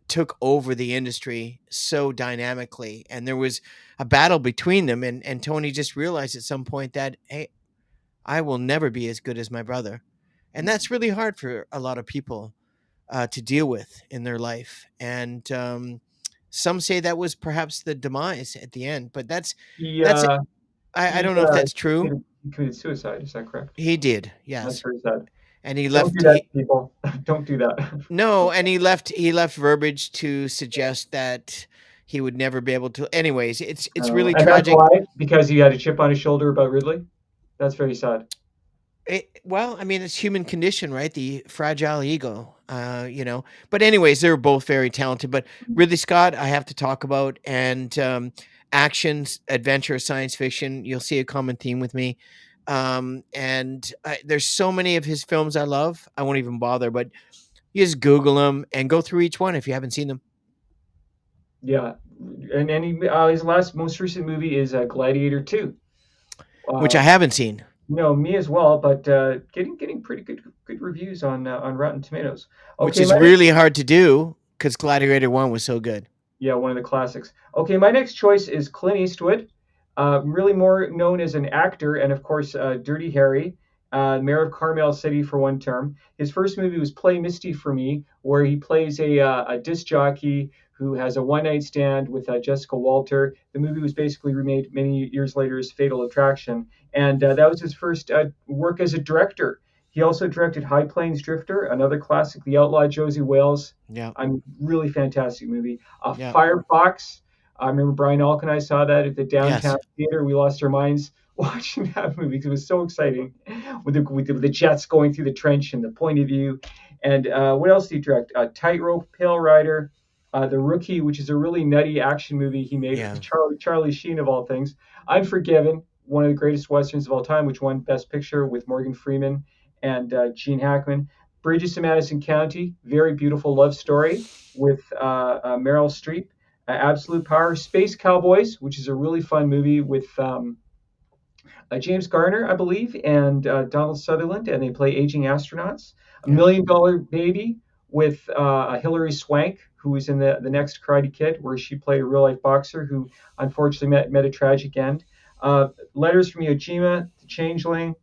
took over the industry so dynamically. And there was a battle between them, and Tony just realized at some point that, hey, I will never be as good as my brother. And that's really hard for a lot of people to deal with in their life. And some say that was perhaps the demise at the end, but He that's uh, I he don't know if that's true. he committed suicide. Is that correct? He did, That's yes, very sad. and he Don't do left. that, people. Don't do that. No, and he left verbiage to suggest that he would never be able to. Anyways, it's really And that's tragic. why, because he had a chip on his shoulder about Ridley. That's very sad. Well, I mean, it's human condition, right? The fragile ego, But anyways, they were both very talented. But Ridley Scott, I have to talk about, and actions, adventure, science fiction. You'll see a common theme with me. And there's so many of his films I love. I won't even bother, but you just Google them and go through each one if you haven't seen them, Yeah, and his most recent movie is Gladiator 2. which I Uh, haven't seen, no, me as well, but getting pretty good reviews on Rotten Tomatoes. which Okay, is really hard to do because Gladiator 1 was so good. yeah, one of the classics. Okay, my next choice is Clint Eastwood. Really more known as an actor, and of course, Dirty Harry, mayor of Carmel City for one term. His first movie was Play Misty for Me, where he plays a disc jockey who has a one night stand with Jessica Walter. The movie was basically remade many years later as Fatal Attraction, and that was his first work as a director. He also directed High Plains Drifter, another classic, The Outlaw Josie Wales. Yeah. I mean, really fantastic movie. Yeah. Firefox. I remember Brian Alk and I saw that at the downtown Yes. theater. We lost our minds watching that movie because it was so exciting with the jets going through the trench and the point of view. And what else did he direct? Tightrope, Pale Rider, The Rookie, which is a really nutty action movie he made Yeah. with Charlie Sheen of all things. Unforgiven, one of the greatest westerns of all time, which won Best Picture with Morgan Freeman and Gene Hackman. Bridges to Madison County, very beautiful love story with Meryl Streep. Absolute Power, Space Cowboys, which is a really fun movie with James Garner, I believe, and Donald Sutherland, and they play aging astronauts. A Yeah. Million Dollar Baby with Hilary Swank, who was in the next Karate Kid, where she played a real life boxer who unfortunately met a tragic end. Letters from Iwo Jima, The Changeling,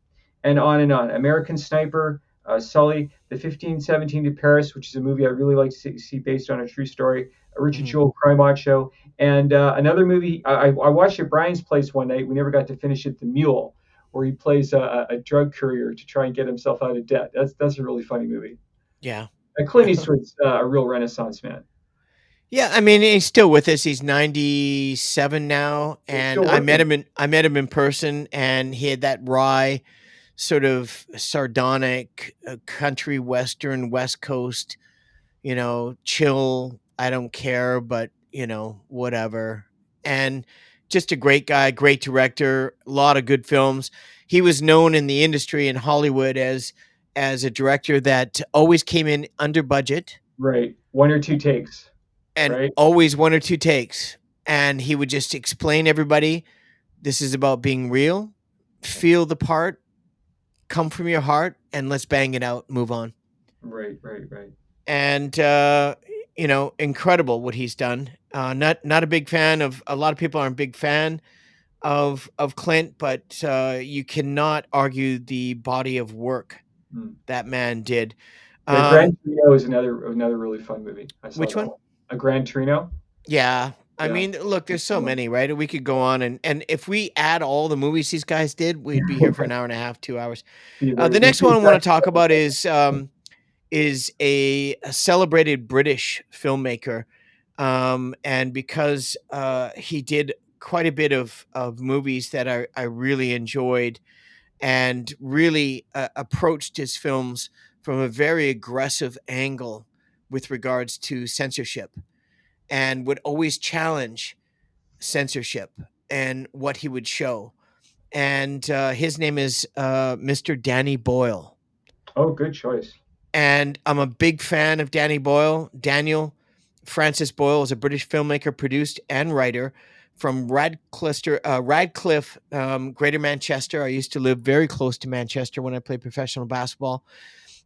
and on and on. American Sniper, Sully, The 1517 to Paris, which is a movie I really like to see based on a true story. Richard Mhm. Jewell, Cry Macho, and another movie I watched at Brian's place one night. We never got to finish it. The Mule, where he plays a drug courier to try and get himself out of debt. That's a really funny movie. Yeah. And Clint Eastwood's a real Renaissance man. Yeah, I mean, he's still with us. He's 97 now, He's and still working. I met him in person, and he had that wry, sort of sardonic, country western West Coast, chill. I don't care, but whatever. And just a great guy, great director, a lot of good films. He was known in the industry in Hollywood as a director that always came in under budget Right, one or two takes. and Right, always one or two takes. And he would just explain everybody, this is about being real, feel the part, come from your heart, and let's bang it out, move on. right, right, right. And incredible what he's done. Not a big fan of, a lot of people aren't a big fan of Clint, but you cannot argue the body of work Hmm. that man did. Yeah, Um, Gran Torino is another really fun movie. I saw which that one? one. A Gran Torino. Yeah. I Yeah. mean, look, there's so Good one. many, right? We could go on, and if we add all the movies these guys did, we'd be here for an hour and a half, 2 hours. Be a The very next be a one I want very to talk about is a celebrated British filmmaker, and because he did quite a bit of movies that I really enjoyed, and really approached his films from a very aggressive angle with regards to censorship, and would always challenge censorship and what he would show. And his name is Mr. Danny Boyle. Oh, good choice. And I'm a big fan of Danny Boyle. Daniel Francis Boyle is a British filmmaker, produced, and writer from Radcliffe, Greater Manchester. I used to live very close to Manchester when I played professional basketball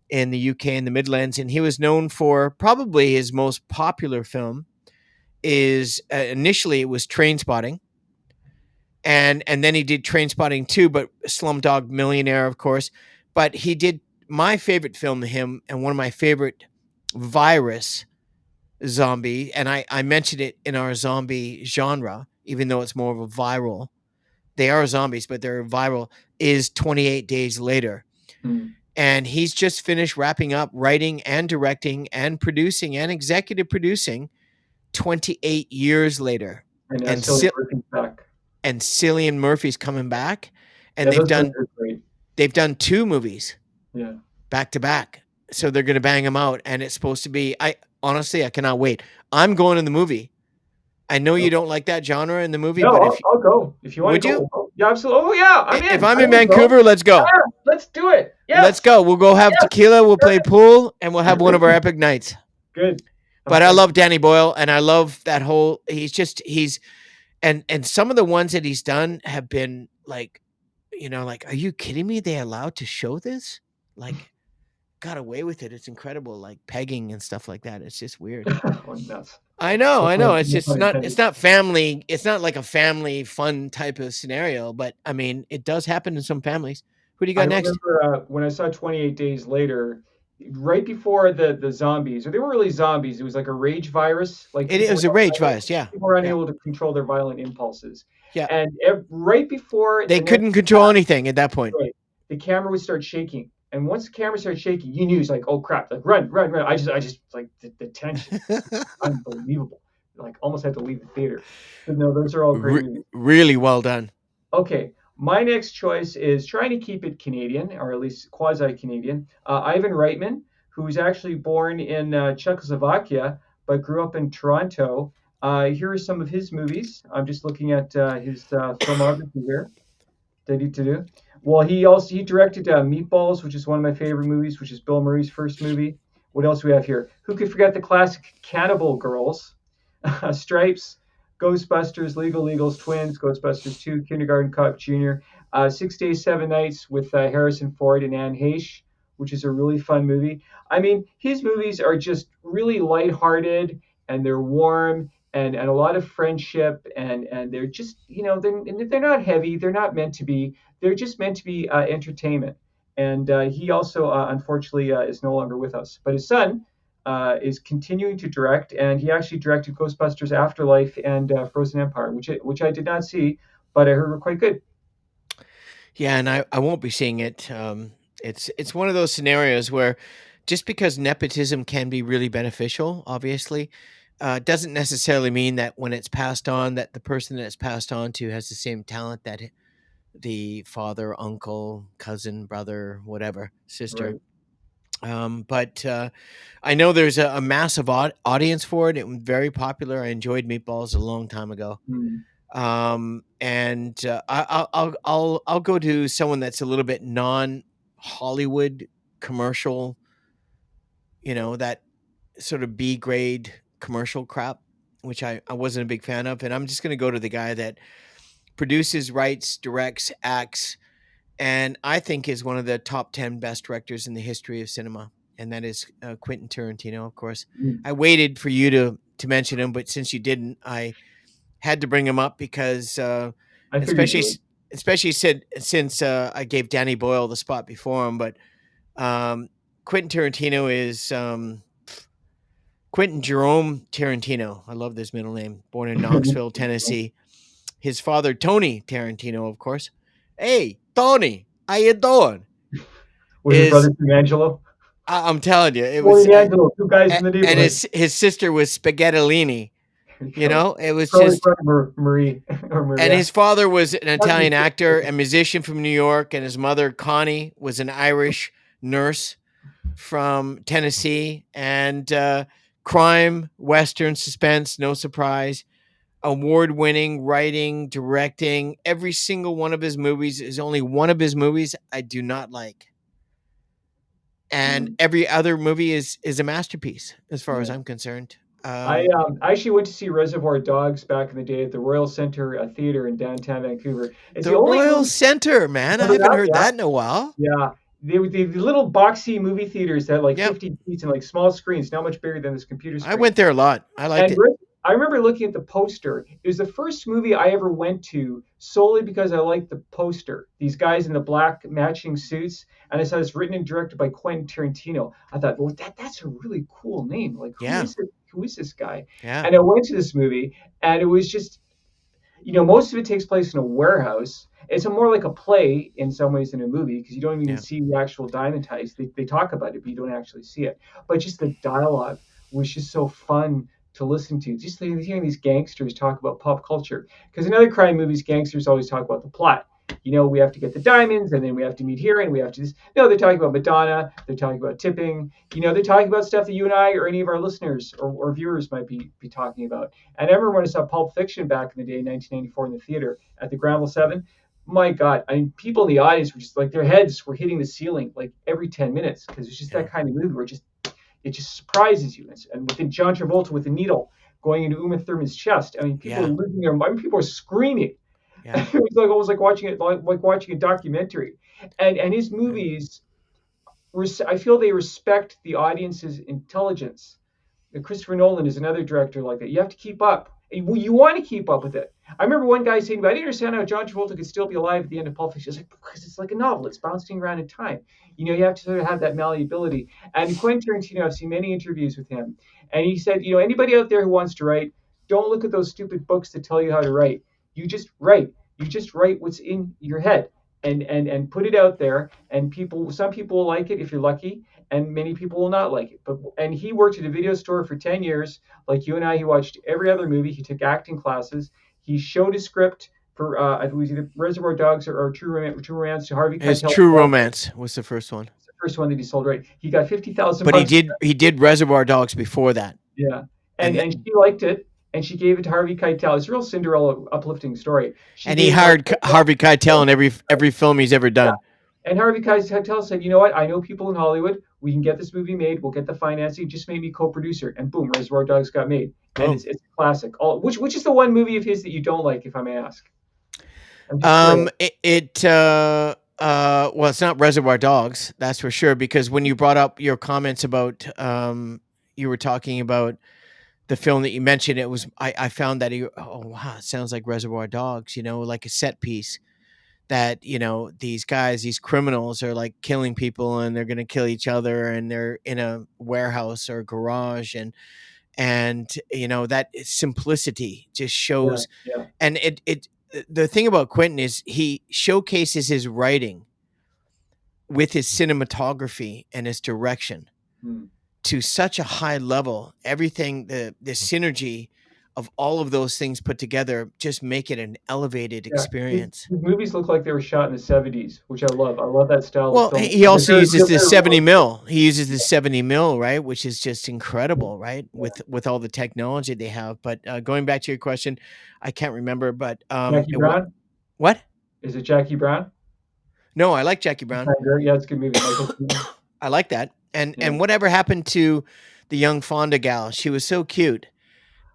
in the UK and the Midlands, and he was known for probably his most popular film is initially it was Train Spotting, and then he did Train Spotting 2, but Slumdog Millionaire, of course. But he did my favorite film to him, and one of my favorite virus zombie, and I mentioned it in our zombie genre, even though it's more of a viral. They are zombies, but they're viral, is 28 Days Later. Hmm. And he's just finished wrapping up writing and directing and producing and executive producing 28 years later. And And Cillian Murphy's back. Cillian Murphy's coming back, and Yeah, those movies are great. they've done two movies Yeah. back to back. So they're going to bang them out, and it's supposed to be. I honestly, I cannot wait. I'm going to the movie. I know you Oh, don't like that genre in the movie, no, but I'll go if you want to would you? go. Yeah, absolutely. Oh yeah, I'm If in. I'm I in will go. Vancouver, let's go. Yeah, let's do it. Let's Yes, go. We'll go have yes. tequila. We'll play pool, and we'll have one of our epic nights. Good. But I love Danny Boyle, and I love that whole. He's and some of the ones that he's done have been like, like, are you kidding me? They allowed to show this? Like, got away with it. It's incredible, like pegging and stuff like that. It's just weird. Oh, nuts. I know, No I know. pun, It's no just pun not. intended. It's not family. It's not like a family fun type of scenario. But I mean, it does happen in some families. Who do you I got next? remember when I saw 28 Days Later, right before the zombies, or they weren't really zombies. It was like a rage virus. Like It was a rage virus. Yeah, people were yeah, unable to control their violent impulses. yeah. And right before They the next couldn't control anything at that point. right, the camera would start shaking. And once the camera started shaking, you knew it's like, oh crap, like run, run, run. I just like the tension, unbelievable. Like almost had to leave the theater. But no, those are all great Re- movies. really well done. Okay, my next choice is trying to keep it Canadian, or at least quasi-Canadian. Ivan Reitman, who's actually born in Czechoslovakia but grew up in Toronto. Here are some of his movies. I'm just looking at his filmography here. Do. Well, he directed Meatballs, which is one of my favorite movies, which is Bill Murray's first movie. What else do we have here? Who could forget the classic Cannibal Girls, Stripes, Ghostbusters, Legal Legals, Twins, Ghostbusters 2, Kindergarten Cop Jr., 6 Days, 7 Nights with Harrison Ford and Anne Heche, which is a really fun movie. I mean, his movies are just really lighthearted and they're warm and a lot of friendship and they're just they're not heavy, they're not meant to be, they're just meant to be entertainment. And he also unfortunately is no longer with us, but his son is continuing to direct, and he actually directed Ghostbusters Afterlife and Frozen Empire, which I did not see, but I heard were quite good. Yeah, and I won't be seeing it. It's one of those scenarios where just because nepotism can be really beneficial, obviously, doesn't necessarily mean that when it's passed on, that the person that it's passed on to has the same talent that the father, uncle, cousin, brother, whatever, sister. Right. But I know there's a massive audience for it. It was very popular. I enjoyed Meatballs a long time ago. Mm. And I'll go to someone that's a little bit non Hollywood commercial, that sort of B grade commercial crap, which I wasn't a big fan of. And I'm just going to go to the guy that produces, writes, directs, acts, and I think is one of the top 10 best directors in the history of cinema. And that is Quentin Tarantino, of course. Mm. I waited for you to mention him, but since you didn't, I had to bring him up because, I figured you especially would. especially since I gave Danny Boyle the spot before him. But um, Quentin Tarantino is Quentin Jerome Tarantino. I love this middle name. Born in Knoxville, Tennessee. His father, Tony Tarantino, of course. Hey, Tony, how you doing? Was his Is brother from Angelo? I'm telling you, it was, Tony Angelo, two guys in the and neighborhood. his sister was Spaghettolini. There you go. It was Probably just, from Marie or and Maria. his father was an Must be Italian actor, sister. a musician from New York, and his mother Connie was an Irish nurse from Tennessee, and crime, western, suspense, no surprise, award-winning writing, directing. Every single one of his movies is only one of his movies I do not like, and Mm. every other movie is a masterpiece as far as Yeah. I'm concerned. I actually went to see Reservoir Dogs back in the day at the Royal Centre Theatre in downtown Vancouver. It's the The only Royal movie. Center, man, I Remember haven't that? heard Yeah. that in a while. Yeah. The little boxy movie theaters that had like Yep, 50 seats and like small screens, not much bigger than this computer I screen. went there a lot. I liked And it. I remember looking at the poster. It was the first movie I ever went to solely because I liked the poster. These guys in the black matching suits, and I saw it's written and directed by Quentin Tarantino. I thought, well, that's a really cool name. Like, who Yeah, is it? Who is this guy? yeah, And I went to this movie, and it was just most of it takes place in a warehouse. It's more like a play in some ways than a movie because you don't even yeah, see the actual diamond ties. They talk about it, but you don't actually see it. But just the dialogue was just so fun to listen to. Just hearing these gangsters talk about pop culture. Because in other crime movies, gangsters always talk about the plot. We have to get the diamonds and then we have to meet here and we have to this. No, they're talking about Madonna. They're talking about tipping. They're talking about stuff that you and I or any of our listeners or viewers might be talking about. And I remember when I saw Pulp Fiction back in the day, in 1994, in the theater at the Granville 7. My God, I mean, people in the audience were just like their heads were hitting the ceiling like every 10 minutes because it's just yeah, that kind of movie where it just surprises you. And within John Travolta with the needle going into Uma Thurman's chest, I mean, people are yeah, losing their mind. People are screaming. yeah, It was like almost like watching it like watching a documentary. And his yeah. movies I feel they respect the audience's intelligence. Christopher Nolan is another director like that. You have to keep up. You want to keep up with it. I remember one guy saying, "I didn't understand how John Travolta could still be alive at the end of Pulp Fiction." It's like, because it's like a novel; it's bouncing around in time. You have to sort of have that malleability. And Quentin Tarantino, I've seen many interviews with him, and he said, anybody out there who wants to write, don't look at those stupid books that tell you how to write. You just write. You just write what's in your head, and put it out there. And some people will like it if you're lucky, and many people will not like it. And he worked at a video store for 10 years, like you and I. He watched every other movie. He took acting classes. He showed his script for I think it was either Reservoir Dogs or True Romance to Harvey His Keitel. True Romance was the first one, The first one that he sold. Right, he got 50,000 but he bucks. did Reservoir Dogs before that, Yeah, and and and she liked it, and she gave it to Harvey Keitel. It's a real Cinderella uplifting story. She he gave hired Harvey Keitel in every film he's ever Yeah. done. And Harvey Keitel said, "You know what? I know people in Hollywood. We can get this movie made. We'll get the financing. Just make me co-producer." And boom, Reservoir Dogs got made. And Boom. it's a classic. Which is the one movie of his that you don't like, if I may ask? I'm just curious. Well, it's not Reservoir Dogs, that's for sure. Because when you brought up your comments about, you were talking about the film that you mentioned. I found that oh wow, it sounds like Reservoir Dogs. Like a set piece that these guys, these criminals, are like killing people and they're gonna kill each other and they're in a warehouse or a garage and that simplicity just Yeah, shows. yeah. And the thing about Quentin is he showcases his writing with his cinematography and his direction Hmm. to such a high level. Everything, the synergy of all of those things put together just make it an elevated Yeah. His, experience. his movies look like they were shot in the 70s, which I love. I love that style of Well, film. he They're also very, uses they're the very 70 realistic. mil. He uses the Yeah, 70 mil, right? Which is just incredible, right? yeah. With all the technology they have. But going back to your question, I can't remember, but Jackie Brown? what? Is it Jackie Brown? No, I like Jackie Brown. Yeah, it's a good movie. Michael Keaton. I like that. And Yeah. and whatever happened to the young Fonda gal? She was so cute.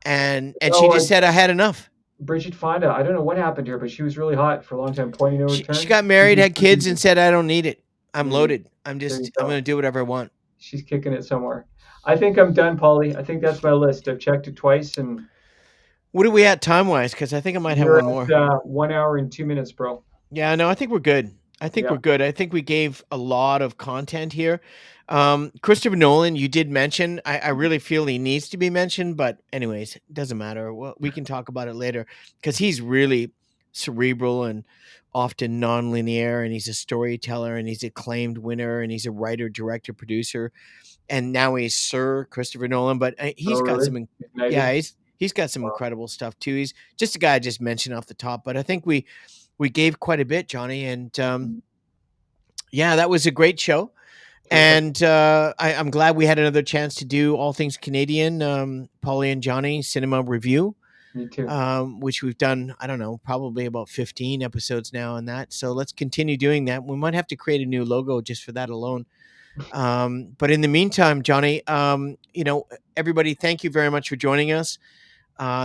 And she Oh, just said I had enough. Bridget Fonda. I don't know what happened to her, but she was really hot for a long time. Pointing no She return. got married, had kids, and said I don't need it. I'm Mm, loaded. there you I'm go. going to do whatever I want. She's kicking it somewhere. I think I'm done, Pauly. I think that's my list. I've checked it twice, and What are we at time wise? Because I think I might have we're one at more. 1 hour and 2 minutes, bro. Yeah, no, I think we're good. I think Yeah. we're good. I think we gave a lot of content here. Christopher Nolan, you did mention. I really feel he needs to be mentioned, but anyways, it doesn't matter. Well, we can talk about it later because he's really cerebral and often non-linear, and he's a storyteller, and he's a acclaimed winner, and he's a writer, director, producer, and now he's Sir Christopher Nolan. But Oh, he's got really? some, yeah, Ignited? he's got some Wow. incredible stuff too. He's just a guy I just mentioned off the top, but I think we gave quite a bit, Johnny, and Mm, yeah, that was a great show. terrific. And I'm glad we had another chance to do all things Canadian, Pauly and Johnny cinema review, Me too. which we've done. I don't know, probably about 15 episodes now on that. So let's continue doing that. We might have to create a new logo just for that alone. But in the meantime, Johnny, everybody, thank you very much for joining us.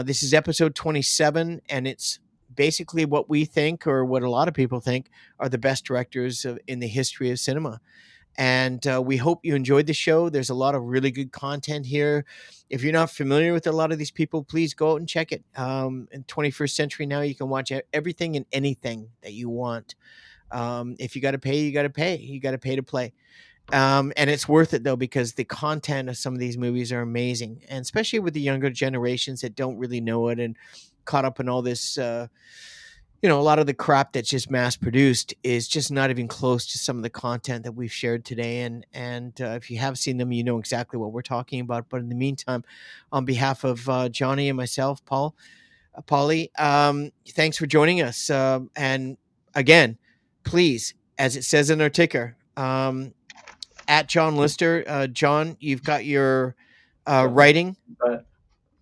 This is episode 27, and it's basically what we think, or what a lot of people think, are the best directors in the history of cinema. And we hope you enjoyed the show. There's a lot of really good content here. If you're not familiar with a lot of these people, please go out and check it. In 21st century now, you can watch everything and anything that you want. If you got to pay, you got to pay. You got to pay to play. And it's worth it though, because the content of some of these movies are amazing, and especially with the younger generations that don't really know it and caught up in all this. A lot of the crap that's just mass produced is just not even close to some of the content that we've shared today. And if you have seen them, you know exactly what we're talking about. But in the meantime, on behalf of Johnny and myself, Pauly, thanks for joining us. And again, please, as it says in our ticker, at John Lister. John, you've got your Definitely. writing, But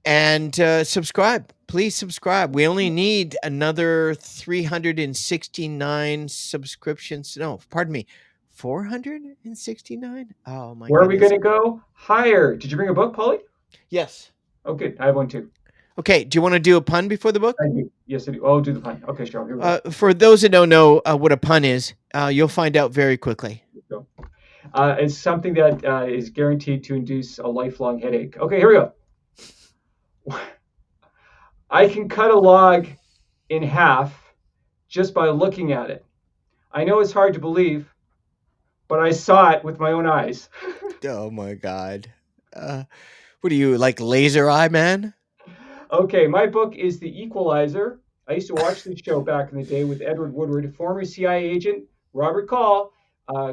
and subscribe. Please subscribe. We only need another 369 subscriptions. No, pardon me, 469. Oh my where are we going goodness. to go? Higher. Did you bring a book, Pauly? Yes. Oh, good. I have one too. Okay. Do you want to do a pun before the book? I do. Yes, I do. Oh, do the pun. Okay, sure. Here we go. For those that don't know what a pun is, you'll find out very quickly. Here we go. It's something that is guaranteed to induce a lifelong headache. Okay, here we go. I can cut a log in half just by looking at it. I know it's hard to believe, but I saw it with my own eyes. Oh my God. Uh, what are you, like laser eye, man? Okay, my book is The Equalizer. I used to watch this show back in the day with Edward Woodward, former CIA agent Robert Call,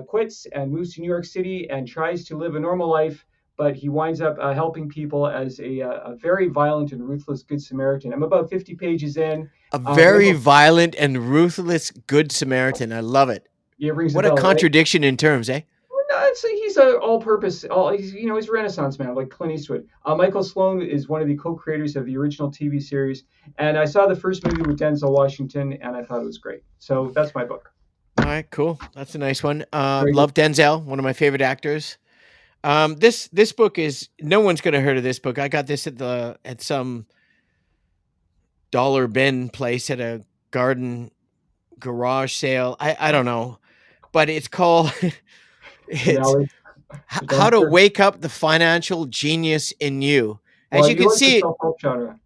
quits and moves to New York City and tries to live a normal life, but he winds up helping people as a very violent and ruthless Good Samaritan. I'm about 50 pages in. A They very have violent and ruthless good Samaritan. I love it. yeah, rings a What a bell, right? contradiction in terms, eh? No, he's a all-purpose. He's a Renaissance man like Clint Eastwood. Michael Sloan is one of the co-creators of the original TV series, and I saw the first movie with Denzel Washington, and I thought it was great. So that's my book. All right, cool. That's a nice one. Very good. Love Denzel, one of my favorite actors. This book is no one's gonna heard of this book. I got this at some dollar bin place at a garden garage sale. I don't know, but it's called it's Finale. how to Dumpster. wake up the financial genius in you. As Well, you you can like the see, self-help genre.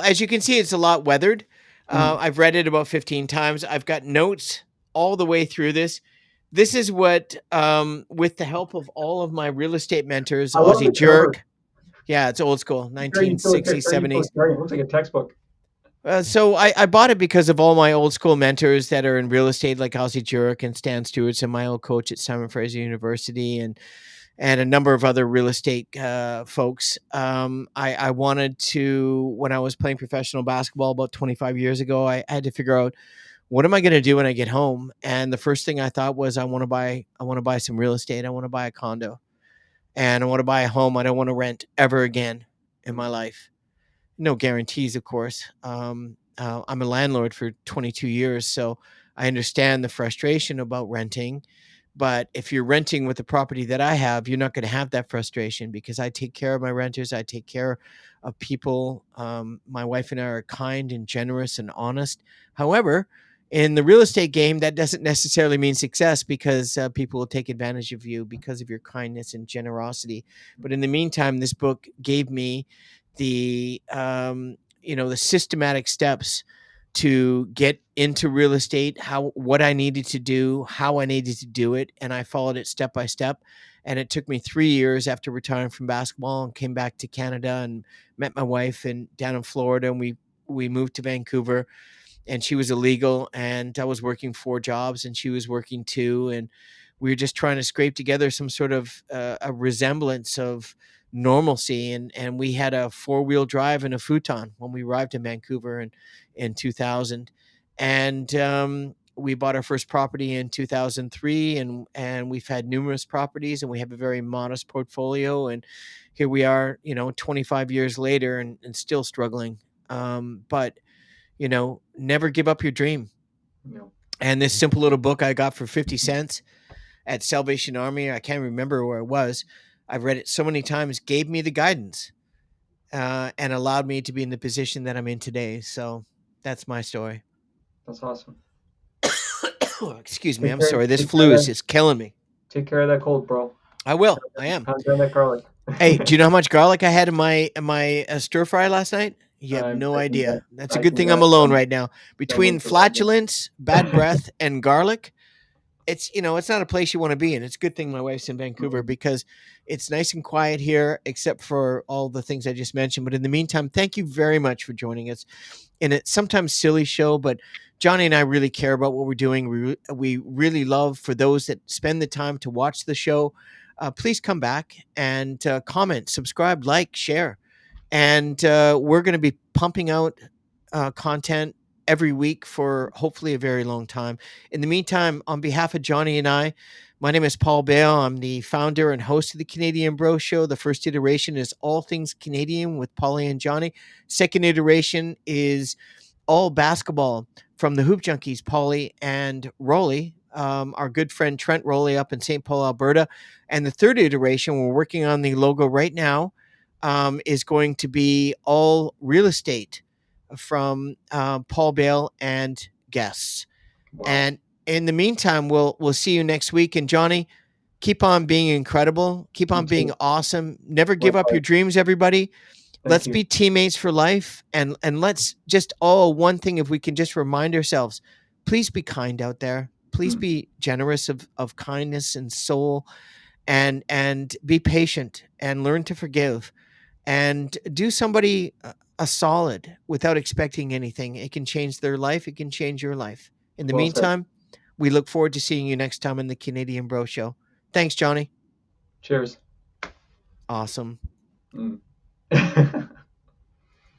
as you can see, it's a lot weathered. Mm. I've read it about 15 times. I've got notes all the way through this. This is what, with the help of all of my real estate mentors, I love Aussie the cover. Jerk. Yeah, it's old school, Very 1960s, utilitarian. 70s. It looks like a textbook. So I bought it because of all my old school mentors that are in real estate, like Aussie Jerk and Stan Stewart's, and my old coach at Simon Fraser University, and a number of other real estate folks. I wanted to, when I was playing professional basketball about 25 years ago, I had to figure out what am I going to do when I get home. And the first thing I thought was I want to buy some real estate. I want to buy a condo, and I want to buy a home. I don't want to rent ever again in my Mm. life. No guarantees, of course. I'm a landlord for 22 years, so I understand the frustration about renting. But if you're renting with the property that I have, you're not going to have that frustration because I take care of my renters. I take care of people. My wife and I are kind and generous and honest. However, in the real estate game, that doesn't necessarily mean success because people will take advantage of you because of your kindness and generosity. But in the meantime, this book gave me the systematic steps to get into real estate, how what I needed to do, how I needed to do it, and I followed it step by step. And it took me 3 years after retiring from basketball and came back to Canada and met my wife and down in Florida, and we moved to Vancouver, and she was illegal and I was working 4 jobs and she was working two, and we were just trying to scrape together some sort of a resemblance of normalcy, and we had a four-wheel drive and a futon when we arrived in Vancouver in 2000, and we bought our first property in 2003, and we've had numerous properties and we have a very modest portfolio, and here we are, 25 years later, and still struggling, but never give up your dream. No. And this simple little book I got for 50 cents at Salvation Army, I can't remember where it was. I've read it so many times, gave me the guidance and allowed me to be in the position that I'm in today. So that's my story. That's awesome. Oh, excuse me. Take I'm care. sorry. This Take care flu of is that. just killing me. Take care of that cold, bro. I will. I am. Pound down that garlic. Hey, do you know how much garlic I had in my stir fry last night? You have no I can bet. idea. That's a I good can thing bet. I'm alone right now. Someone Between provided. flatulence, bad breath, and garlic, it's not a place you want to be in. It's a good thing my wife's in Vancouver Mhm. because it's nice and quiet here, except for all the things I just mentioned. But in the meantime, thank you very much for joining us in a sometimes silly show. But Johnny and I really care about what we're doing. We really love for those that spend the time to watch the show. Please come back and comment, subscribe, like, share, and we're going to be pumping out content every week for hopefully a very long time. In the meantime, on behalf of Johnny and I, my name is Paul Bale. I'm the founder and host of the Canadian Bro Show. The first iteration is All Things Canadian with Pauly and Johnny. Second iteration is all basketball from the Hoop Junkies, Pauly and Rolly. Our good friend Trent Rolly up in St. Paul, Alberta. And the third iteration, we're working on the logo right now, is going to be all real estate from Paul Bale and guests. Wow. And in the meantime, we'll see you next week. And Johnny, Keep on being incredible. Keep You on being too. awesome. Never give up your Likewise. dreams, everybody. Thank Let's you. be teammates for life, and let's just, oh, one thing, if we can just remind ourselves, please be kind out there. Please Mm. be generous of kindness and soul, and be patient and learn to forgive and do somebody a solid without expecting anything. It can change their life. It can change your life. In the Well said. meantime, we look forward to seeing you next time on the Canadian Bro Show. Thanks, Johnny. Cheers. Awesome. Mm.